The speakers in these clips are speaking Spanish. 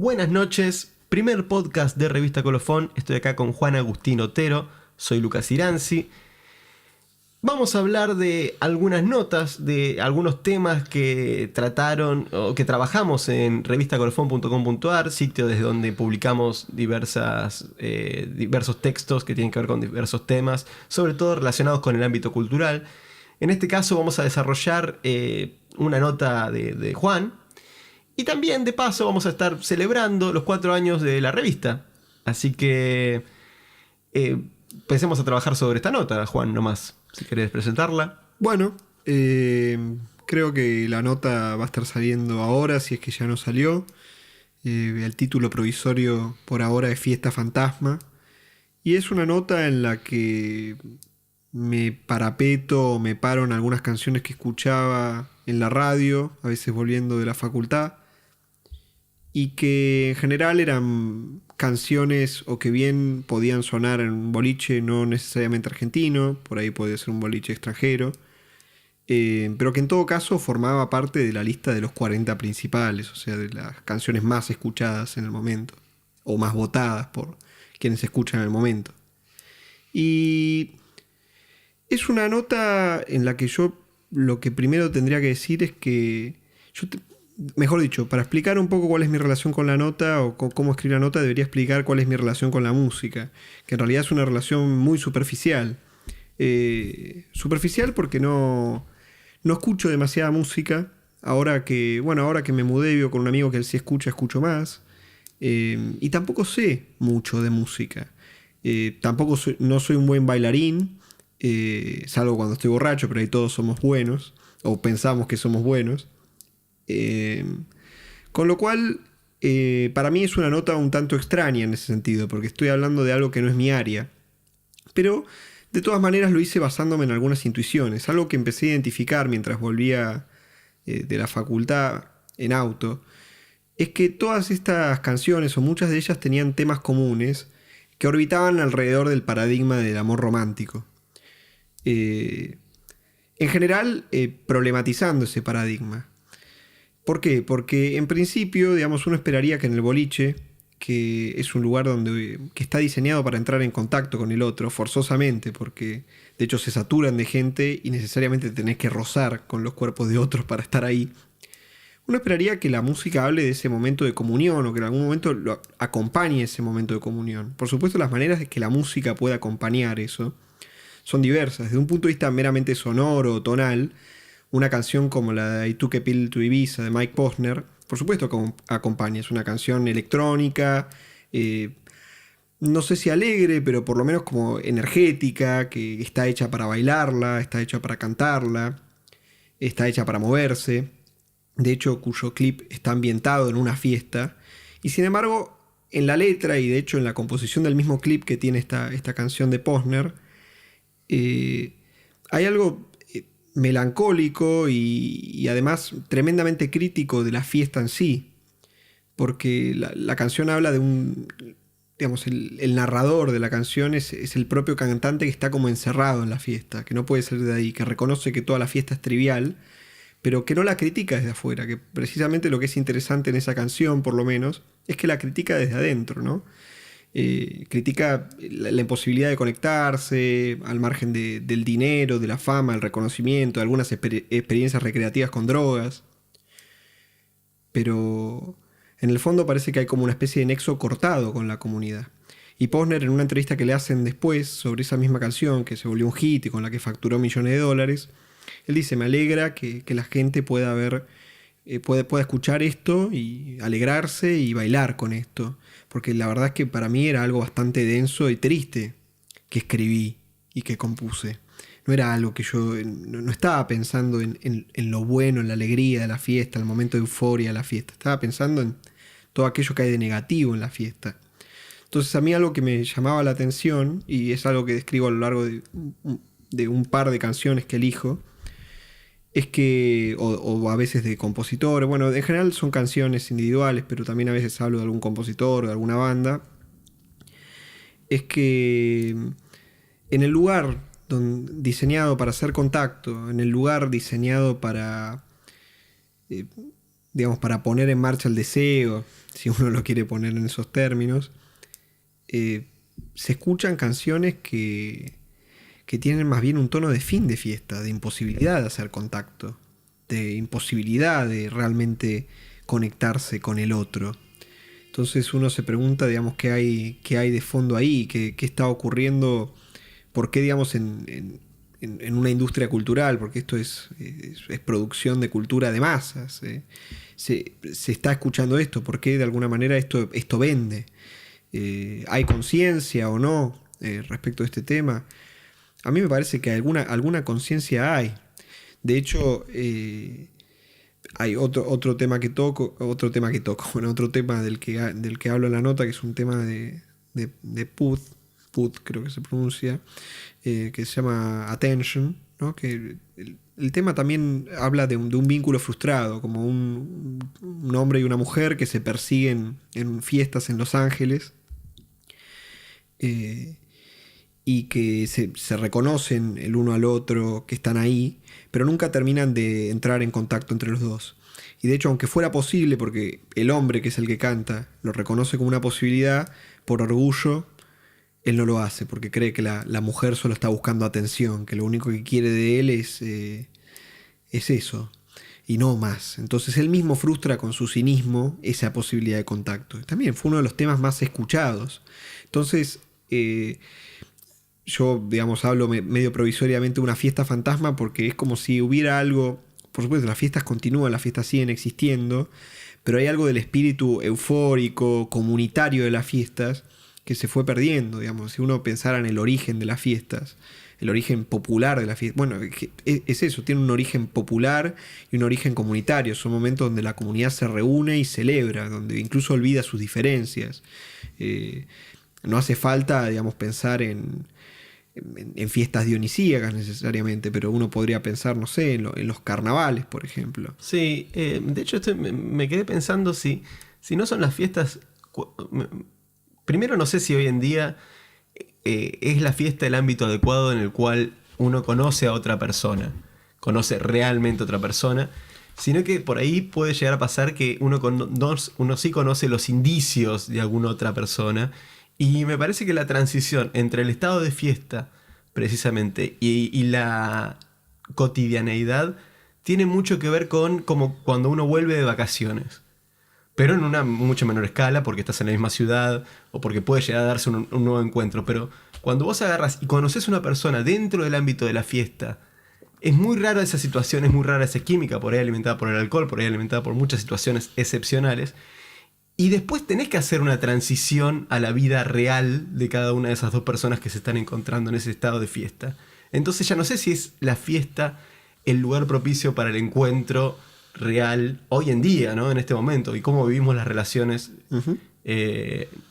Buenas noches, primer podcast de Revista Colofón. Estoy acá con Juan Agustín Otero, soy Lucas Iranzi. Vamos a hablar de algunas notas, de algunos temas que trataron o que trabajamos en revistacolofón.com.ar, sitio desde donde publicamos diversos textos que tienen que ver con diversos temas, sobre todo relacionados con el ámbito cultural. En este caso vamos a desarrollar una nota de Juan. Y también, de paso, vamos a estar celebrando los 4 años de la revista. Así que empecemos a trabajar sobre esta nota, Juan, nomás, si querés presentarla. Bueno, creo que la nota va a estar saliendo ahora, si es que ya no salió. El título provisorio por ahora es Fiesta Fantasma. Y es una nota en la que me parapeto, me paro en algunas canciones que escuchaba en la radio, a veces volviendo de la facultad, y que en general eran canciones o que bien podían sonar en un boliche no necesariamente argentino, por ahí podía ser un boliche extranjero, pero que en todo caso formaba parte de la lista de los 40 principales, o sea, de las canciones más escuchadas en el momento, o más votadas por quienes escuchan en el momento. Y es una nota en la que yo lo que primero tendría que decir es que mejor dicho, para explicar un poco cuál es mi relación con la nota o cómo escribir la nota, debería explicar cuál es mi relación con la música, que en realidad es una relación muy superficial. Superficial porque no escucho demasiada música. Ahora que me mudé, vivo con un amigo que él sí escucho más. Y tampoco sé mucho de música. No soy un buen bailarín, salvo cuando estoy borracho, pero ahí todos somos buenos, o pensamos que somos buenos. Con lo cual, para mí es una nota un tanto extraña en ese sentido, porque estoy hablando de algo que no es mi área. Pero, de todas maneras, lo hice basándome en algunas intuiciones, algo que empecé a identificar mientras volvía de la facultad en auto, es que todas estas canciones, o muchas de ellas, tenían temas comunes que orbitaban alrededor del paradigma del amor romántico. En general, problematizando ese paradigma. ¿Por qué? Porque en principio, digamos, uno esperaría que en el boliche, que es un lugar que está diseñado para entrar en contacto con el otro, forzosamente, porque de hecho se saturan de gente y necesariamente tenés que rozar con los cuerpos de otros para estar ahí. Uno esperaría que la música hable de ese momento de comunión o que en algún momento lo acompañe ese momento de comunión. Por supuesto, las maneras de que la música pueda acompañar eso son diversas. Desde un punto de vista meramente sonoro o tonal, una canción como la de I Took a Pill to Ibiza de Mike Posner, por supuesto que acompaña. Es una canción electrónica, no sé si alegre, pero por lo menos como energética, que está hecha para bailarla, está hecha para cantarla, está hecha para moverse. De hecho, cuyo clip está ambientado en una fiesta. Y sin embargo, en la letra y de hecho en la composición del mismo clip que tiene esta canción de Posner, hay algo melancólico y además tremendamente crítico de la fiesta en sí, porque la canción habla de digamos, el narrador de la canción es el propio cantante que está como encerrado en la fiesta, que no puede salir de ahí, que reconoce que toda la fiesta es trivial, pero que no la critica desde afuera, que precisamente lo que es interesante en esa canción, por lo menos, es que la critica desde adentro, ¿no? Critica la imposibilidad de conectarse al margen del dinero, de la fama, el reconocimiento, de algunas experiencias recreativas con drogas. Pero en el fondo parece que hay como una especie de nexo cortado con la comunidad. Y Posner, en una entrevista que le hacen después sobre esa misma canción que se volvió un hit y con la que facturó millones de dólares, él dice: me alegra que la gente pueda escuchar esto y alegrarse y bailar con esto, porque la verdad es que para mí era algo bastante denso y triste que escribí y que compuse. No era algo que yo no estaba pensando en lo bueno, en la alegría de la fiesta, el momento de euforia de la fiesta. Estaba pensando en todo aquello que hay de negativo en la fiesta. Entonces a mí algo que me llamaba la atención, y es algo que describo a lo largo de un par de canciones que elijo, es que, o a veces de compositores, bueno, en general son canciones individuales, pero también a veces hablo de algún compositor, de alguna banda, es que en el lugar diseñado para hacer contacto, en el lugar diseñado para digamos, para poner en marcha el deseo, si uno lo quiere poner en esos términos, se escuchan canciones que tienen más bien un tono de fin de fiesta, de imposibilidad de hacer contacto, de imposibilidad de realmente conectarse con el otro. Entonces uno se pregunta, digamos, qué hay de fondo ahí, qué está ocurriendo, por qué, digamos, en una industria cultural, porque esto es producción de cultura de masas. Se está escuchando esto, por qué de alguna manera esto vende. ¿Hay conciencia o no respecto a este tema? A mí me parece que alguna conciencia hay. De hecho, hay otro tema que toco, otro tema del que hablo en la nota, que es un tema de Puth, creo que se pronuncia, que se llama Attention, ¿no? Que el tema también habla de un vínculo frustrado, como un hombre y una mujer que se persiguen en fiestas en Los Ángeles, y que se reconocen el uno al otro, que están ahí, pero nunca terminan de entrar en contacto entre los dos. Y de hecho, aunque fuera posible, porque el hombre, que es el que canta, lo reconoce como una posibilidad, por orgullo, él no lo hace, porque cree que la mujer solo está buscando atención, que lo único que quiere de él es eso, y no más. Entonces él mismo frustra con su cinismo esa posibilidad de contacto. También fue uno de los temas más escuchados. Entonces, yo, digamos, hablo medio provisoriamente de una fiesta fantasma, porque es como si hubiera algo. Por supuesto, las fiestas continúan, las fiestas siguen existiendo, pero hay algo del espíritu eufórico, comunitario de las fiestas, que se fue perdiendo, digamos. Si uno pensara en el origen de las fiestas, el origen popular de la fiesta, bueno, es eso, tiene un origen popular y un origen comunitario. Son momentos donde la comunidad se reúne y celebra, donde incluso olvida sus diferencias. No hace falta, digamos, pensar en fiestas dionisíacas necesariamente, pero uno podría pensar, no sé, en los carnavales, por ejemplo. Sí, de hecho me quedé pensando si no son las fiestas. Primero, no sé si hoy en día es la fiesta el ámbito adecuado en el cual uno conoce a otra persona, conoce realmente a otra persona, sino que por ahí puede llegar a pasar que uno sí conoce los indicios de alguna otra persona. Y me parece que la transición entre el estado de fiesta, precisamente, y la cotidianeidad tiene mucho que ver con como cuando uno vuelve de vacaciones. Pero en una mucho menor escala, porque estás en la misma ciudad o porque puede llegar a darse un nuevo encuentro. Pero cuando vos agarras y conoces a una persona dentro del ámbito de la fiesta, es muy rara esa situación, es muy rara esa química, por ahí alimentada por el alcohol, por ahí alimentada por muchas situaciones excepcionales. Y después tenés que hacer una transición a la vida real de cada una de esas dos personas que se están encontrando en ese estado de fiesta. Entonces ya no sé si es la fiesta el lugar propicio para el encuentro real hoy en día, ¿no? En este momento, y cómo vivimos las relaciones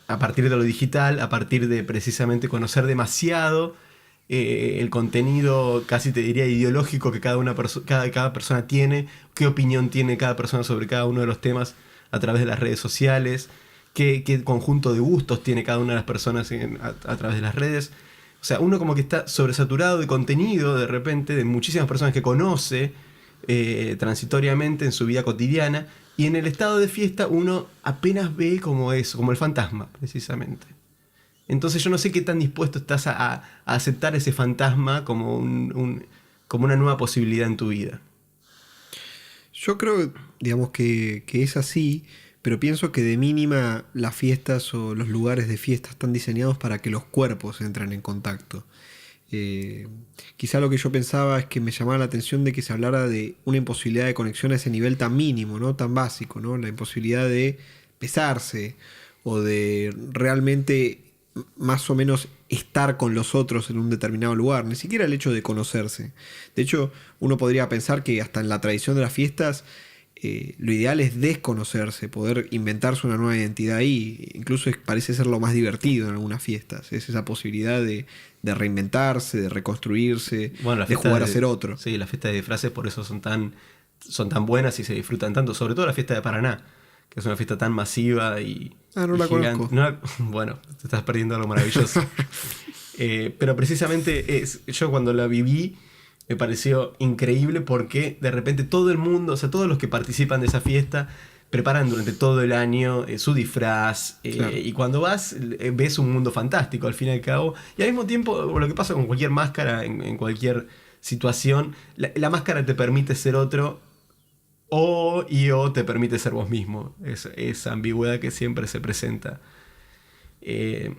a partir de lo digital, a partir de precisamente conocer demasiado el contenido, casi te diría ideológico, que cada persona tiene, qué opinión tiene cada persona sobre cada uno de los temas a través de las redes sociales, qué conjunto de gustos tiene cada una de las personas a través de las redes. O sea, uno como que está sobresaturado de contenido de repente, de muchísimas personas que conoce transitoriamente en su vida cotidiana, y en el estado de fiesta uno apenas ve como eso, como el fantasma, precisamente. Entonces yo no sé qué tan dispuesto estás a aceptar ese fantasma como como una nueva posibilidad en tu vida. Yo creo, digamos, que es así, pero pienso que de mínima las fiestas o los lugares de fiesta están diseñados para que los cuerpos entren en contacto. Quizá lo que yo pensaba es que me llamaba la atención de que se hablara de una imposibilidad de conexión a ese nivel tan mínimo, ¿no? Tan básico, ¿no? La imposibilidad de besarse o de realmente más o menos estar con los otros en un determinado lugar, ni siquiera el hecho de conocerse. De hecho, uno podría pensar que hasta en la tradición de las fiestas lo ideal es desconocerse, poder inventarse una nueva identidad ahí. Incluso parece ser lo más divertido en algunas fiestas. Es esa posibilidad de reinventarse, de reconstruirse, bueno, de jugar a ser otro. Sí, las fiestas de disfraces por eso son tan buenas y se disfrutan tanto. Sobre todo la fiesta de Paraná, que es una fiesta tan masiva y no la gigante. conozco. Bueno, te estás perdiendo algo maravilloso. Pero precisamente yo cuando la viví, me pareció increíble porque de repente todo el mundo, o sea, todos los que participan de esa fiesta preparan durante todo el año su disfraz, Claro. y cuando vas ves un mundo fantástico al fin y al cabo, y al mismo tiempo lo que pasa con cualquier máscara en cualquier situación, la máscara te permite ser otro o te permite ser vos mismo, esa ambigüedad que siempre se presenta. Eh,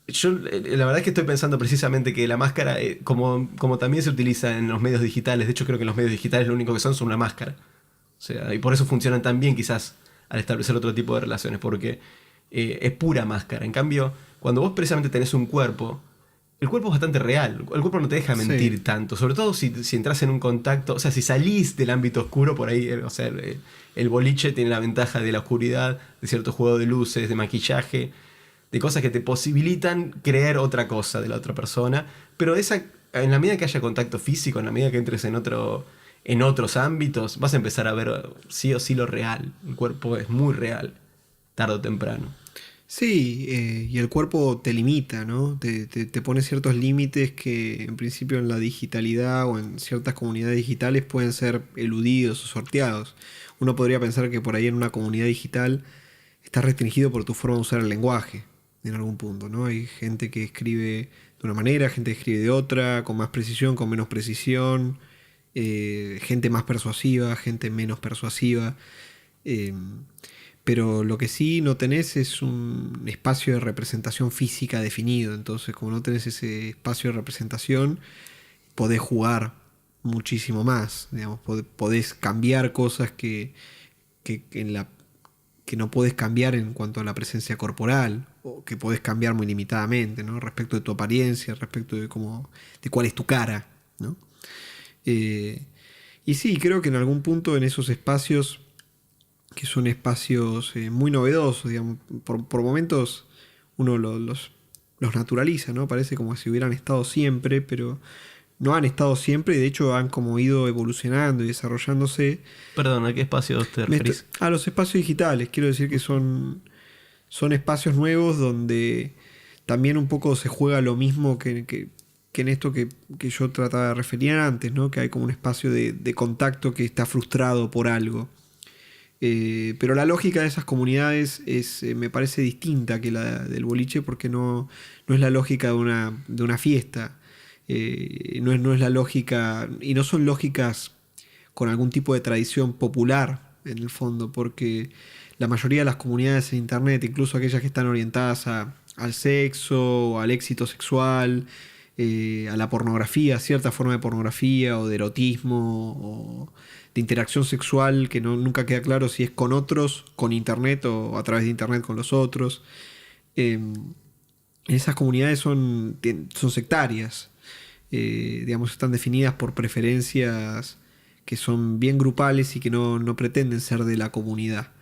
yo la verdad es que estoy pensando precisamente que la máscara, como también se utiliza en los medios digitales, de hecho creo que los medios digitales lo único que son una máscara. O sea, y por eso funcionan tan bien quizás al establecer otro tipo de relaciones, porque es pura máscara. En cambio, cuando vos precisamente tenés un cuerpo, el cuerpo es bastante real. El cuerpo no te deja mentir Sí. tanto, sobre todo si entras en un contacto, o sea, si salís del ámbito oscuro por ahí, o sea, el boliche tiene la ventaja de la oscuridad, de cierto juego de luces, de maquillaje, de cosas que te posibilitan creer otra cosa de la otra persona, pero en la medida que haya contacto físico, en la medida que entres en otros ámbitos, vas a empezar a ver sí o sí lo real. El cuerpo es muy real, tarde o temprano. Sí, y el cuerpo te limita, ¿no? Te pone ciertos límites que en principio en la digitalidad o en ciertas comunidades digitales pueden ser eludidos o sorteados. Uno podría pensar que por ahí en una comunidad digital estás restringido por tu forma de usar el lenguaje, en algún punto, ¿no? Hay gente que escribe de una manera, gente que escribe de otra, con más precisión, con menos precisión, gente más persuasiva, gente menos persuasiva. Eh, pero lo que sí no tenés es un espacio de representación física definido. Entonces, como no tenés ese espacio de representación, podés jugar muchísimo más. Digamos, podés cambiar cosas que no podés cambiar en cuanto a la presencia corporal, o que podés cambiar muy limitadamente, ¿no? Respecto de tu apariencia, respecto de cuál es tu cara, ¿no? Eh, y sí, creo que en algún punto en esos espacios que son espacios muy novedosos, digamos, por momentos uno los naturaliza, ¿no? Parece como si hubieran estado siempre, pero no han estado siempre y de hecho han como ido evolucionando y desarrollándose. Perdón, ¿a qué espacio te referís? A los espacios digitales, quiero decir que son espacios nuevos donde también un poco se juega lo mismo que en esto que yo trataba de referir antes, ¿no? Que hay como un espacio de contacto que está frustrado por algo. Pero la lógica de esas comunidades me parece distinta que la del boliche porque no es la lógica de una fiesta. No es la lógica, y no son lógicas con algún tipo de tradición popular en el fondo, porque la mayoría de las comunidades en internet, incluso aquellas que están orientadas al sexo, al éxito sexual, a la pornografía, cierta forma de pornografía o de erotismo o de interacción sexual que nunca queda claro si es con otros, con internet o a través de internet con los otros. Eh, Esas comunidades son sectarias, digamos, están definidas por preferencias que son bien grupales y que no pretenden ser de la comunidad.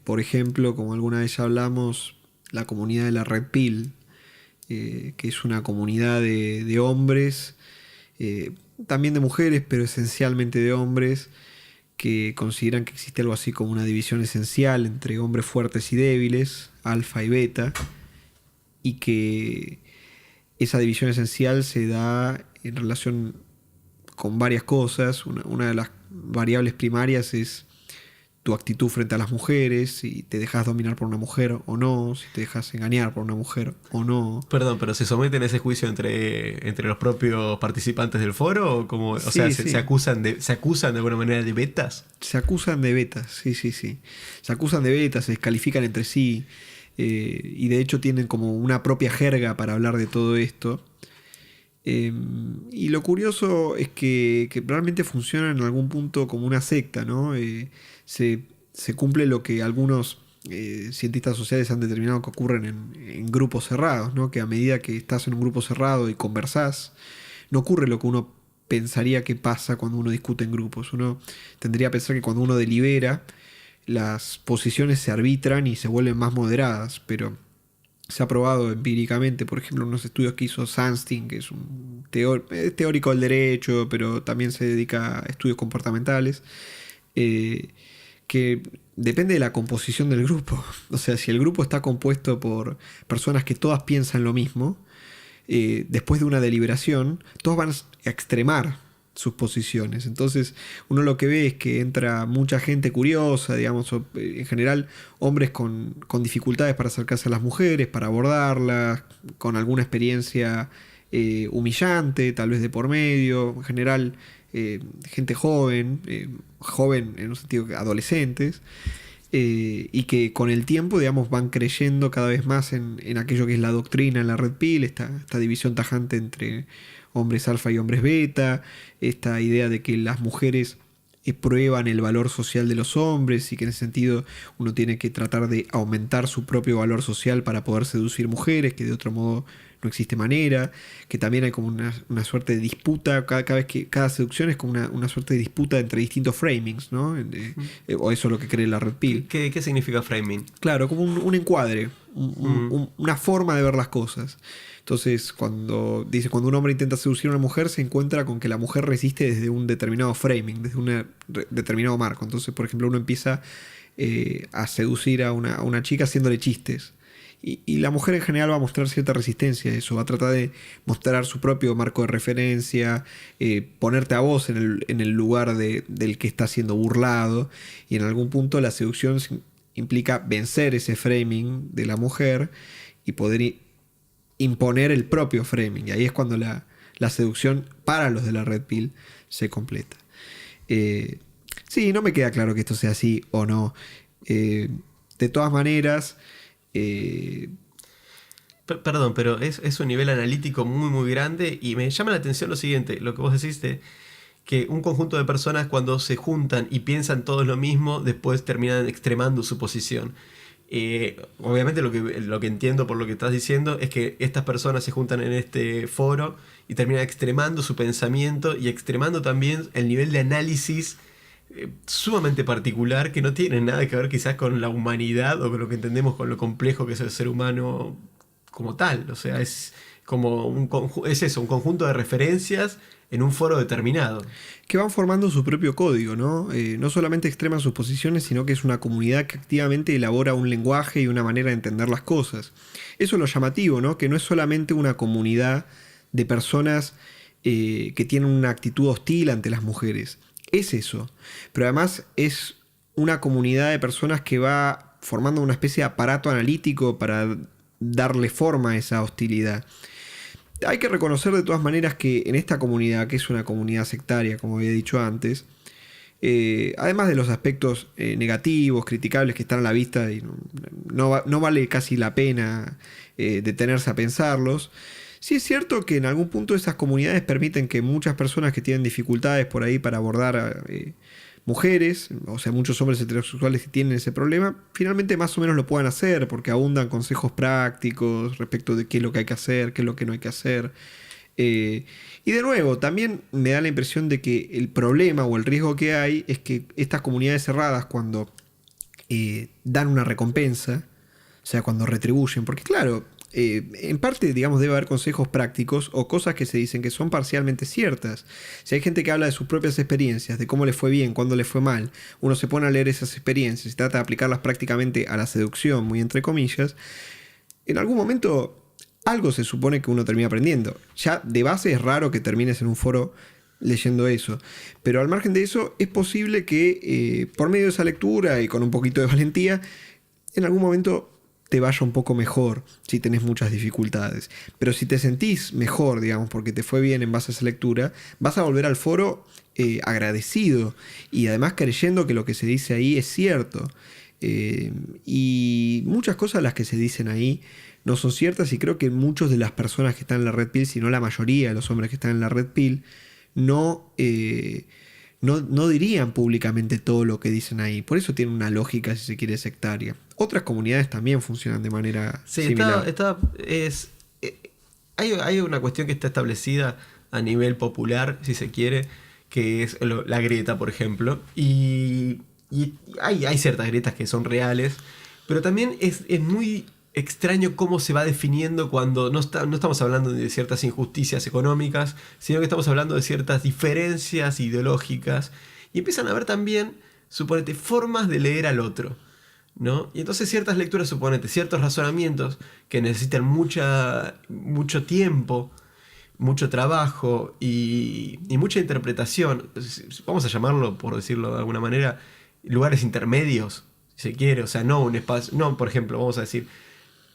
Por ejemplo, como alguna vez ya hablamos, la comunidad de la Red Pill, que es una comunidad de hombres, también de mujeres, pero esencialmente de hombres, que consideran que existe algo así como una división esencial entre hombres fuertes y débiles, alfa y beta, y que esa división esencial se da en relación con varias cosas. Una de las variables primarias es tu actitud frente a las mujeres, si te dejas dominar por una mujer o no, si te dejas engañar por una mujer o no. Perdón, pero ¿se someten a ese juicio entre los propios participantes del foro? ¿O como, o sea, Sí, se sí. acusan de alguna manera de betas? Se acusan de betas, sí, sí, sí. Se acusan de betas, se descalifican entre sí, y de hecho tienen como una propia jerga para hablar de todo esto. Y lo curioso es que realmente funciona en algún punto como una secta, ¿no? Se cumple lo que algunos cientistas sociales han determinado que ocurren en grupos cerrados, ¿no? Que a medida que estás en un grupo cerrado y conversás, no ocurre lo que uno pensaría que pasa cuando uno discute en grupos. Uno tendría que pensar que cuando uno delibera, las posiciones se arbitran y se vuelven más moderadas, pero se ha probado empíricamente, por ejemplo, unos estudios que hizo Sunstein, que es un teórico del derecho, pero también se dedica a estudios comportamentales, eh, que depende de la composición del grupo. O sea, si el grupo está compuesto por personas que todas piensan lo mismo, después de una deliberación, todos van a extremar sus posiciones. Entonces uno lo que ve es que entra mucha gente curiosa, digamos, en general hombres con dificultades para acercarse a las mujeres, para abordarlas, con alguna experiencia humillante, tal vez de por medio, en general gente joven, joven en un sentido que adolescentes, y que con el tiempo, digamos, van creyendo cada vez más en aquello que es la doctrina en la Red Pill, esta división tajante entre hombres alfa y hombres beta, esta idea de que las mujeres prueban el valor social de los hombres y que en ese sentido uno tiene que tratar de aumentar su propio valor social para poder seducir mujeres, que de otro modo no existe manera, que también hay como una suerte de disputa, cada vez que cada seducción es como una suerte de disputa entre distintos framings, ¿no? O eso es lo que cree la Red Pill. ¿Qué significa framing? Claro, como un encuadre, una forma de ver las cosas. Entonces, cuando un hombre intenta seducir a una mujer, se encuentra con que la mujer resiste desde un determinado framing, desde un determinado marco. Entonces, por ejemplo, uno empieza a seducir a una chica haciéndole chistes. Y la mujer en general va a mostrar cierta resistencia a eso, va a tratar de mostrar su propio marco de referencia, ponerte a vos en el lugar del que está siendo burlado, y en algún punto la seducción implica vencer ese framing de la mujer y poder imponer el propio framing, y ahí es cuando la seducción para los de la Red Pill se completa. Sí, no me queda claro que esto sea así o no. De todas maneras... Perdón, pero es un nivel analítico muy muy grande y me llama la atención lo siguiente, lo que vos decís de que un conjunto de personas cuando se juntan y piensan todos lo mismo, después terminan extremando su posición. Obviamente lo que entiendo por lo que estás diciendo es que estas personas se juntan en este foro y terminan extremando su pensamiento y extremando también el nivel de análisis sumamente particular que no tiene nada que ver quizás con la humanidad o con lo que entendemos con lo complejo que es el ser humano como tal. O sea, es como un conjunto de referencias en un foro determinado. Que van formando su propio código, ¿no? No solamente extreman sus posiciones, sino que es una comunidad que activamente elabora un lenguaje y una manera de entender las cosas. Eso es lo llamativo, ¿no? Que no es solamente una comunidad de personas que tienen una actitud hostil ante las mujeres. Es eso, pero además es una comunidad de personas que va formando una especie de aparato analítico para darle forma a esa hostilidad. Hay que reconocer de todas maneras que en esta comunidad, que es una comunidad sectaria, como había dicho antes, además de los aspectos negativos, criticables que están a la vista y no vale casi la pena detenerse a pensarlos, sí es cierto que en algún punto esas comunidades permiten que muchas personas que tienen dificultades por ahí para abordar a mujeres, o sea, muchos hombres heterosexuales que tienen ese problema, finalmente más o menos lo puedan hacer, porque abundan consejos prácticos respecto de qué es lo que hay que hacer, qué es lo que no hay que hacer. Y de nuevo, también me da la impresión de que el problema o el riesgo que hay es que estas comunidades cerradas, cuando dan una recompensa, o sea, cuando retribuyen, porque claro, en parte, digamos, debe haber consejos prácticos o cosas que se dicen que son parcialmente ciertas. Si hay gente que habla de sus propias experiencias, de cómo le fue bien, cuándo le fue mal, uno se pone a leer esas experiencias y trata de aplicarlas prácticamente a la seducción, muy entre comillas, en algún momento algo se supone que uno termina aprendiendo. Ya de base es raro que termines en un foro leyendo eso, pero al margen de eso es posible que por medio de esa lectura y con un poquito de valentía, en algún momento te vaya un poco mejor si tenés muchas dificultades. Pero si te sentís mejor, digamos, porque te fue bien en base a esa lectura, vas a volver al foro agradecido y además creyendo que lo que se dice ahí es cierto. Y muchas cosas las que se dicen ahí no son ciertas, y creo que muchas de las personas que están en la Red Pill, si no la mayoría de los hombres que están en la Red Pill, no dirían públicamente todo lo que dicen ahí. Por eso tiene una lógica, si se quiere, sectaria. Otras comunidades también funcionan de manera similar. Hay una cuestión que está establecida a nivel popular, si se quiere, que es la grieta, por ejemplo. Y hay ciertas grietas que son reales, pero también es muy extraño cómo se va definiendo cuando no estamos hablando de ciertas injusticias económicas, sino que estamos hablando de ciertas diferencias ideológicas, y empiezan a haber también, suponete, formas de leer al otro. ¿no? Y entonces ciertas lecturas, suponete, ciertos razonamientos que necesitan mucho tiempo, mucho trabajo y mucha interpretación, vamos a llamarlo, por decirlo de alguna manera, lugares intermedios, si se quiere, o sea, no un espacio, no, por ejemplo, vamos a decir,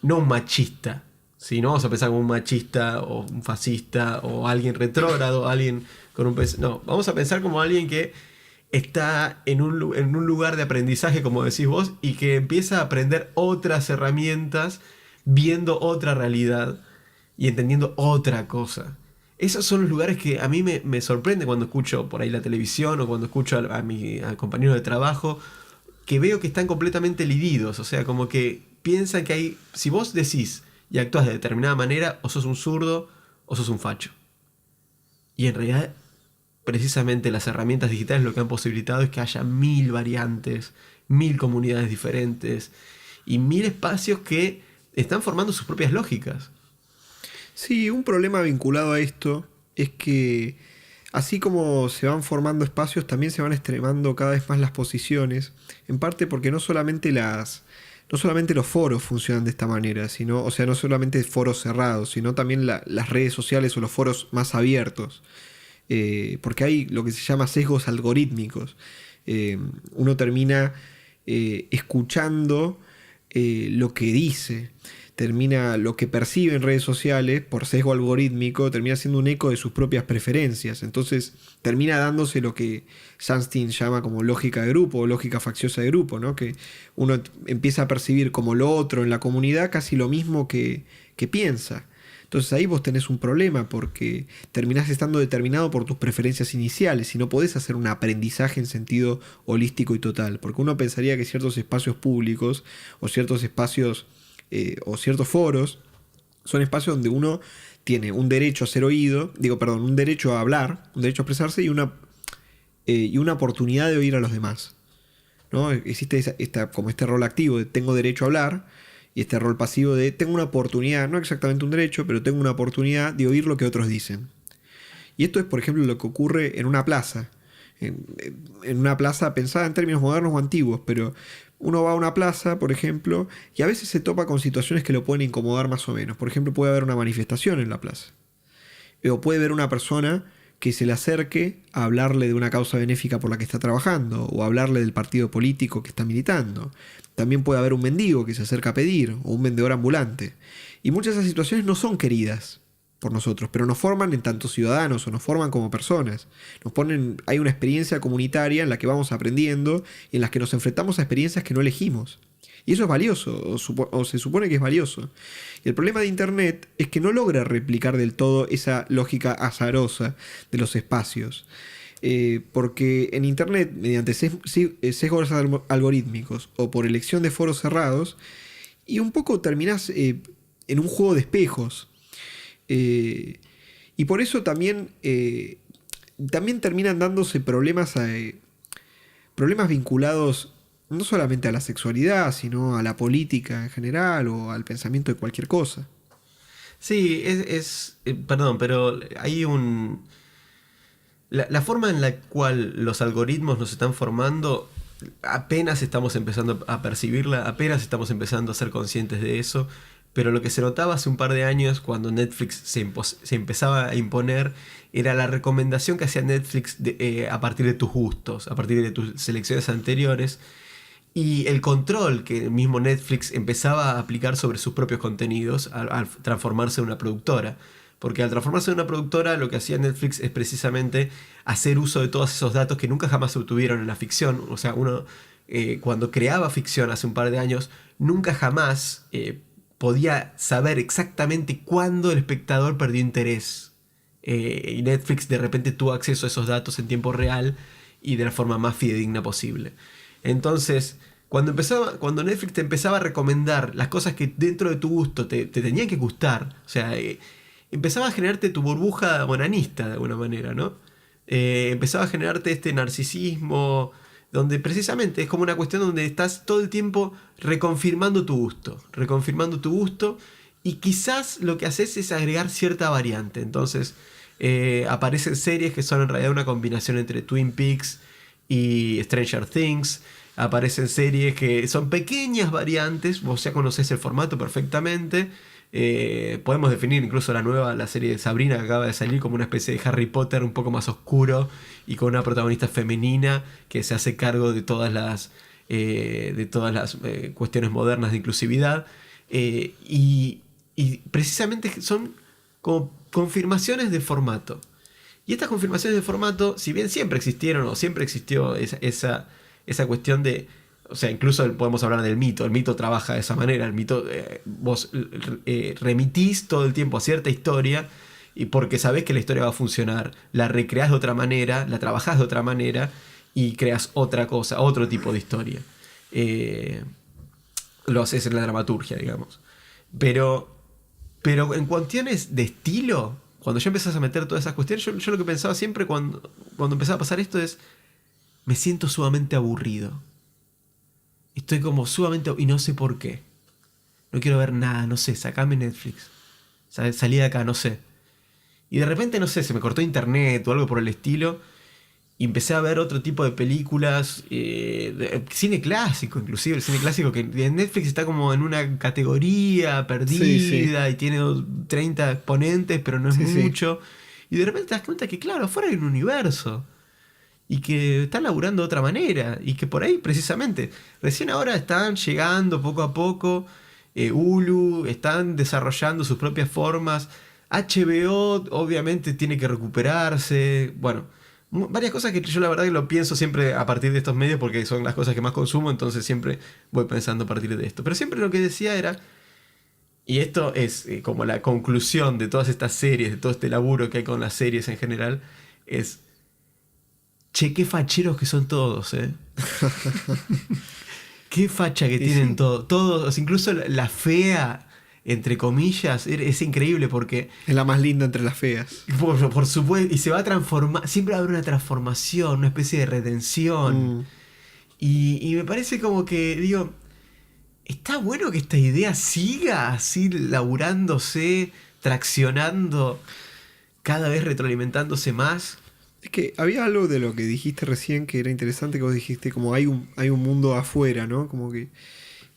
no un machista, ¿sí? No vamos a pensar como un machista o un fascista o alguien retrógrado, alguien con un... No, vamos a pensar como alguien que está en un lugar de aprendizaje, como decís vos, y que empieza a aprender otras herramientas, viendo otra realidad y entendiendo otra cosa. Esos son los lugares que a mí me sorprende cuando escucho por ahí la televisión o cuando escucho a mi compañero de trabajo, que veo que están completamente lididos, o sea, como que piensan que hay... Si vos decís y actúas de determinada manera, o sos un zurdo o sos un facho. Y en realidad, precisamente las herramientas digitales lo que han posibilitado es que haya 1000 variantes, 1000 comunidades diferentes y 1000 espacios que están formando sus propias lógicas. Sí, un problema vinculado a esto es que así como se van formando espacios, también se van extremando cada vez más las posiciones, en parte porque no solamente los foros funcionan de esta manera, sino, o sea, no solamente foros cerrados, sino también las redes sociales o los foros más abiertos. Porque hay lo que se llama sesgos algorítmicos. Uno termina escuchando lo que dice, termina lo que percibe en redes sociales por sesgo algorítmico, termina siendo un eco de sus propias preferencias. Entonces termina dándose lo que Sunstein llama como lógica de grupo o lógica facciosa de grupo, ¿no? Que uno empieza a percibir como lo otro en la comunidad casi lo mismo que piensa. Entonces ahí vos tenés un problema porque terminás estando determinado por tus preferencias iniciales y no podés hacer un aprendizaje en sentido holístico y total. Porque uno pensaría que ciertos espacios públicos o ciertos espacios o ciertos foros son espacios donde uno tiene un derecho a ser oído, un derecho a hablar, un derecho a expresarse y una oportunidad de oír a los demás, ¿no? Existe como este rol activo de tengo derecho a hablar y este rol pasivo de tengo una oportunidad, no exactamente un derecho, pero tengo una oportunidad de oír lo que otros dicen. Y esto es, por ejemplo, lo que ocurre en una plaza. En una plaza pensada en términos modernos o antiguos, pero uno va a una plaza, por ejemplo, y a veces se topa con situaciones que lo pueden incomodar más o menos. Por ejemplo, puede haber una manifestación en la plaza. O puede haber una persona que se le acerque a hablarle de una causa benéfica por la que está trabajando, o a hablarle del partido político que está militando. También puede haber un mendigo que se acerca a pedir, o un vendedor ambulante. Y muchas de esas situaciones no son queridas por nosotros, pero nos forman en tanto ciudadanos o nos forman como personas. Hay una experiencia comunitaria en la que vamos aprendiendo y en las que nos enfrentamos a experiencias que no elegimos. Y eso es valioso, o se supone que es valioso. Y el problema de Internet es que no logra replicar del todo esa lógica azarosa de los espacios. Porque en Internet, mediante sesgos algorítmicos o por elección de foros cerrados, y un poco terminás en un juego de espejos. Y por eso también terminan dándose problemas vinculados no solamente a la sexualidad, sino a la política en general o al pensamiento de cualquier cosa. Sí, perdón, pero hay la forma en la cual los algoritmos nos están formando, apenas estamos empezando a percibirla, apenas estamos empezando a ser conscientes de eso, pero lo que se notaba hace un par de años cuando Netflix se empezaba a imponer era la recomendación que hacía Netflix a partir de tus gustos, a partir de tus selecciones anteriores, y el control que el mismo Netflix empezaba a aplicar sobre sus propios contenidos al transformarse en una productora. Porque al transformarse en una productora, lo que hacía Netflix es precisamente hacer uso de todos esos datos que nunca jamás se obtuvieron en la ficción. O sea, uno cuando creaba ficción hace un par de años, nunca jamás podía saber exactamente cuándo el espectador perdió interés. Y Netflix de repente tuvo acceso a esos datos en tiempo real y de la forma más fidedigna posible. Entonces, cuando Netflix te empezaba a recomendar las cosas que dentro de tu gusto te tenían que gustar, o sea, empezaba a generarte tu burbuja bonanista de alguna manera, ¿no? Empezaba a generarte este narcisismo, donde precisamente es como una cuestión donde estás todo el tiempo reconfirmando tu gusto, y quizás lo que haces es agregar cierta variante. Entonces, aparecen series que son en realidad una combinación entre Twin Peaks y Stranger Things. aparecen series que son pequeñas variantes, vos ya conocés el formato perfectamente. Podemos definir incluso la serie de Sabrina que acaba de salir como una especie de Harry Potter un poco más oscuro y con una protagonista femenina que se hace cargo de todas las cuestiones modernas de inclusividad. Y precisamente son como confirmaciones de formato. Y estas confirmaciones de formato, si bien siempre existieron o siempre existió esa cuestión de... O sea, incluso podemos hablar del mito. El mito trabaja de esa manera. El mito, vos remitís todo el tiempo a cierta historia y porque sabés que la historia va a funcionar. La recreás de otra manera, la trabajás de otra manera y creas otra cosa, otro tipo de historia. Lo haces en la dramaturgia, digamos. Pero en cuestiones de estilo, cuando ya empezás a meter todas esas cuestiones, yo lo que pensaba siempre cuando empezaba a pasar esto es, me siento sumamente aburrido. Estoy como sumamente... Y no sé por qué. No quiero ver nada, no sé, sacame Netflix. Salí de acá, no sé. Y de repente, no sé, se me cortó internet o algo por el estilo. Y empecé a ver otro tipo de películas. Cine clásico, inclusive. El cine clásico que en Netflix está como en una categoría perdida. Y tiene 30 exponentes, pero no es mucho. Y de repente te das cuenta que, claro, afuera hay un universo. Y que están laburando de otra manera. Y que por ahí, precisamente, recién ahora están llegando poco a poco. Hulu, están desarrollando sus propias formas. HBO, obviamente, tiene que recuperarse. Bueno, varias cosas que yo la verdad que lo pienso siempre a partir de estos medios porque son las cosas que más consumo. Entonces siempre voy pensando a partir de esto. Pero siempre lo que decía era... Y esto es como la conclusión de todas estas series, de todo este laburo que hay con las series en general. Es... Che, qué facheros que son todos, ¿eh? Qué facha que tienen todos. Todos, incluso la fea, entre comillas, es increíble porque... Es la más linda entre las feas. Por supuesto, y se va a transformar, siempre va a haber una transformación, una especie de redención. Y me parece como que, digo, está bueno que esta idea siga así laburándose, traccionando, cada vez retroalimentándose más. Es que había algo de lo que dijiste recién que era interesante, que vos dijiste como hay un mundo afuera, ¿no? Como que...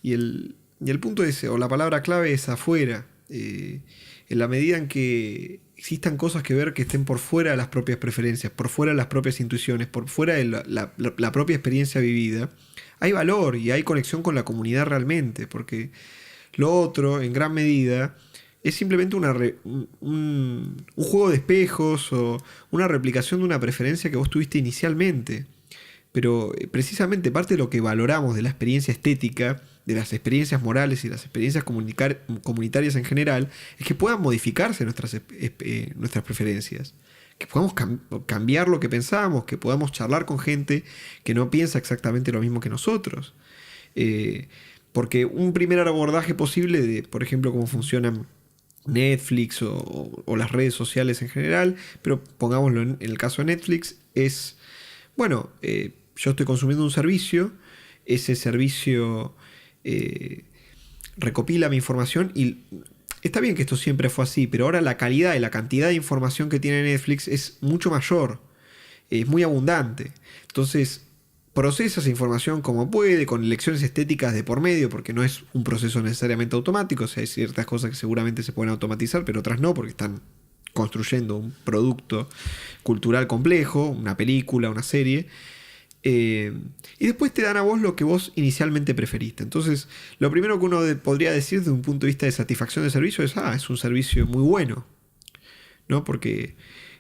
Y el punto es, o la palabra clave es afuera. En la medida en que existan cosas que ver que estén por fuera de las propias preferencias, por fuera de las propias intuiciones, por fuera de la propia experiencia vivida, hay valor y hay conexión con la comunidad realmente, porque lo otro, en gran medida... es simplemente un juego de espejos o una replicación de una preferencia que vos tuviste inicialmente. Pero precisamente parte de lo que valoramos de la experiencia estética, de las experiencias morales y las experiencias comunitarias en general, es que puedan modificarse nuestras preferencias. Que podamos cambiar lo que pensamos, que podamos charlar con gente que no piensa exactamente lo mismo que nosotros. Porque un primer abordaje posible de, por ejemplo, cómo funcionan Netflix o las redes sociales en general, pero pongámoslo en el caso de Netflix, es, bueno, yo estoy consumiendo un servicio, ese servicio recopila mi información y está bien que esto siempre fue así, pero ahora la calidad y la cantidad de información que tiene Netflix es mucho mayor, es muy abundante. Entonces procesa esa información como puede, con elecciones estéticas de por medio, porque no es un proceso necesariamente automático. O sea, hay ciertas cosas que seguramente se pueden automatizar, pero otras no, porque están construyendo un producto cultural complejo, una película, una serie. Y después te dan a vos lo que vos inicialmente preferiste. Entonces, lo primero que uno podría decir desde un punto de vista de satisfacción de servicio es un servicio muy bueno, ¿no? Porque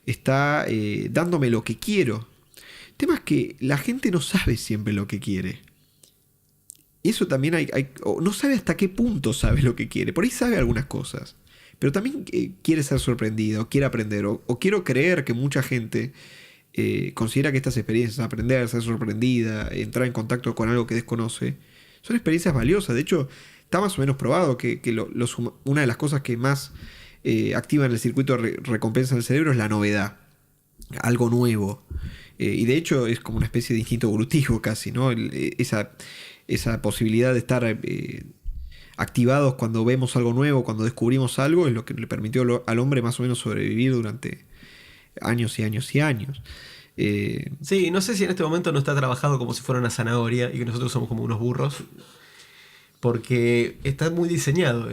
está dándome lo que quiero. El tema es que la gente no sabe siempre lo que quiere. Y eso también no sabe hasta qué punto sabe lo que quiere. Por ahí sabe algunas cosas. Pero también quiere ser sorprendido, o quiere aprender, o quiero creer que mucha gente considera que estas experiencias, aprender, ser sorprendida, entrar en contacto con algo que desconoce, son experiencias valiosas. De hecho, está más o menos probado que una de las cosas que más activan el circuito de recompensa del cerebro es la novedad. Algo nuevo. Y de hecho es como una especie de instinto evolutivo casi, ¿no? Esa posibilidad de estar activados cuando vemos algo nuevo, cuando descubrimos algo, es lo que le permitió al hombre más o menos sobrevivir durante años y años y años. Sí, no sé si en este momento no está trabajado como si fuera una zanahoria y que nosotros somos como unos burros, porque está muy diseñado.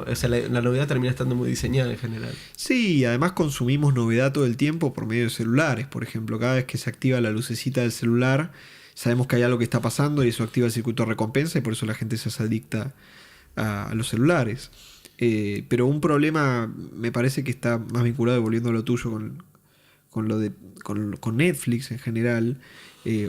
O sea, la novedad termina estando muy diseñada en general. Sí, además consumimos novedad todo el tiempo por medio de celulares. Por ejemplo, cada vez que se activa la lucecita del celular, sabemos que hay algo que está pasando y eso activa el circuito de recompensa y por eso la gente se hace adicta a los celulares. Pero un problema me parece que está más vinculado, volviendo a lo tuyo, con Netflix en general,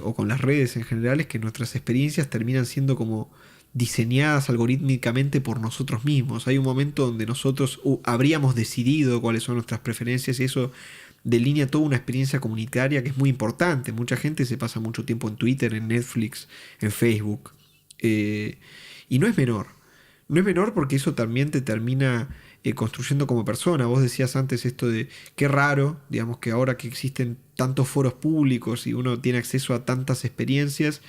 o con las redes en general, es que nuestras experiencias terminan siendo como diseñadas algorítmicamente por nosotros mismos. Hay un momento donde nosotros habríamos decidido cuáles son nuestras preferencias y eso delinea toda una experiencia comunitaria que es muy importante. Mucha gente se pasa mucho tiempo en Twitter, en Netflix, en Facebook. Y no es menor. No es menor porque eso también te termina construyendo como persona. Vos decías antes esto de qué raro, digamos, que ahora que existen tantos foros públicos y uno tiene acceso a tantas experiencias,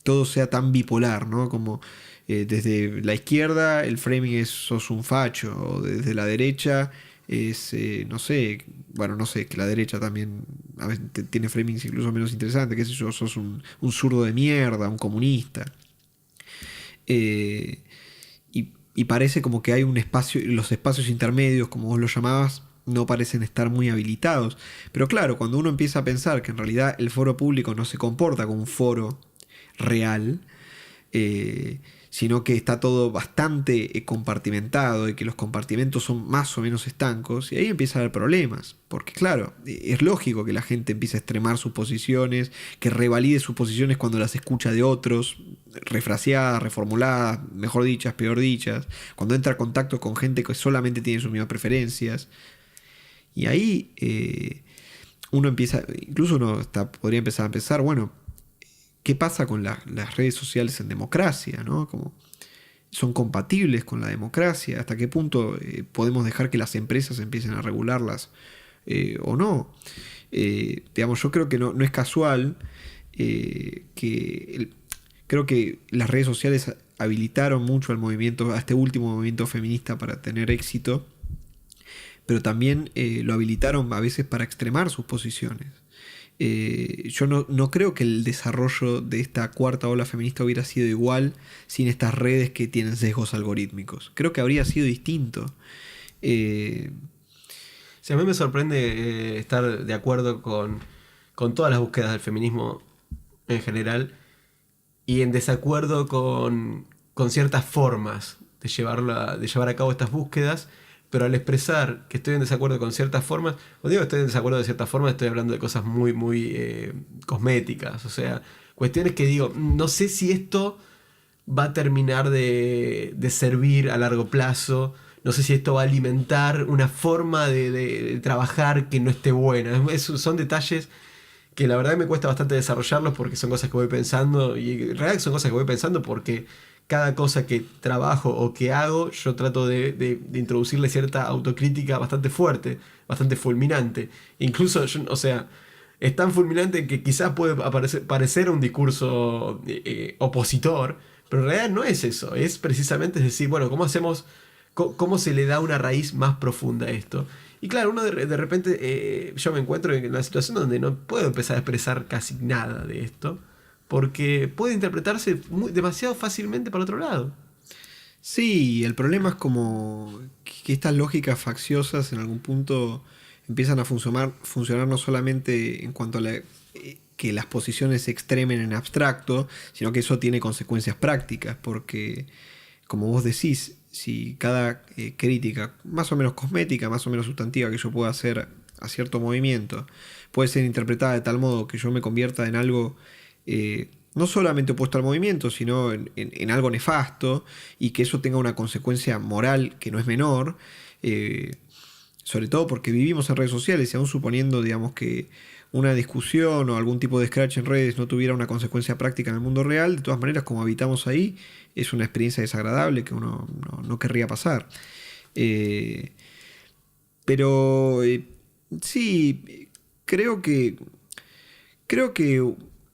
todo sea tan bipolar, ¿no? Como desde la izquierda el framing es sos un facho, o desde la derecha es, no sé, bueno, no sé, que la derecha también a veces tiene framings incluso menos interesantes, qué sé yo, sos un zurdo de mierda, un comunista. Eh, y parece como que hay un espacio, los espacios intermedios, como vos lo llamabas, no parecen estar muy habilitados. Pero claro, cuando uno empieza a pensar que en realidad el foro público no se comporta como un foro real, sino que está todo bastante compartimentado y que los compartimentos son más o menos estancos, y ahí empieza a haber problemas, porque claro, es lógico que la gente empiece a extremar sus posiciones, que revalide sus posiciones cuando las escucha de otros, refraseadas, reformuladas, mejor dichas, peor dichas, cuando entra en contacto con gente que solamente tiene sus mismas preferencias, y ahí uno empieza, incluso uno podría empezar a pensar, bueno, ¿qué pasa con las redes sociales en democracia, ¿no? Como son compatibles con la democracia, hasta qué punto podemos dejar que las empresas empiecen a regularlas o no. Digamos, yo creo que no es casual creo que las redes sociales habilitaron mucho al movimiento, a este último movimiento feminista para tener éxito, pero también lo habilitaron a veces para extremar sus posiciones. Yo no creo que el desarrollo de esta cuarta ola feminista hubiera sido igual sin estas redes que tienen sesgos algorítmicos. Creo que habría sido distinto. Sí, a mí me sorprende estar de acuerdo con todas las búsquedas del feminismo en general y en desacuerdo con ciertas formas de llevar a cabo estas búsquedas. Pero al expresar que estoy en desacuerdo con ciertas formas, o digo que estoy en desacuerdo de ciertas formas, estoy hablando de cosas muy, muy cosméticas. O sea, cuestiones que digo, no sé si esto va a terminar de servir a largo plazo. No sé si esto va a alimentar una forma de trabajar que no esté buena. Son detalles que la verdad me cuesta bastante desarrollarlos porque son cosas que voy pensando. Y en realidad son cosas que voy pensando porque cada cosa que trabajo o que hago, yo trato de introducirle cierta autocrítica bastante fuerte, bastante fulminante. Incluso, o sea, es tan fulminante que quizás puede parecer un discurso opositor, pero en realidad no es eso. Es precisamente decir, bueno, ¿cómo hacemos, cómo se le da una raíz más profunda a esto? Y claro, uno de repente, yo me encuentro en una situación donde no puedo empezar a expresar casi nada de esto porque puede interpretarse demasiado fácilmente para otro lado. Sí, el problema es como que estas lógicas facciosas en algún punto empiezan a funcionar no solamente en cuanto a que las posiciones se extremen en abstracto, sino que eso tiene consecuencias prácticas, porque como vos decís, si cada crítica más o menos cosmética, más o menos sustantiva que yo pueda hacer a cierto movimiento, puede ser interpretada de tal modo que yo me convierta en algo no solamente opuesto al movimiento, sino en algo nefasto, y que eso tenga una consecuencia moral que no es menor, sobre todo porque vivimos en redes sociales y aún suponiendo, digamos, que una discusión o algún tipo de scratch en redes no tuviera una consecuencia práctica en el mundo real, de todas maneras, como habitamos ahí, es una experiencia desagradable que uno no querría pasar. Pero sí, creo que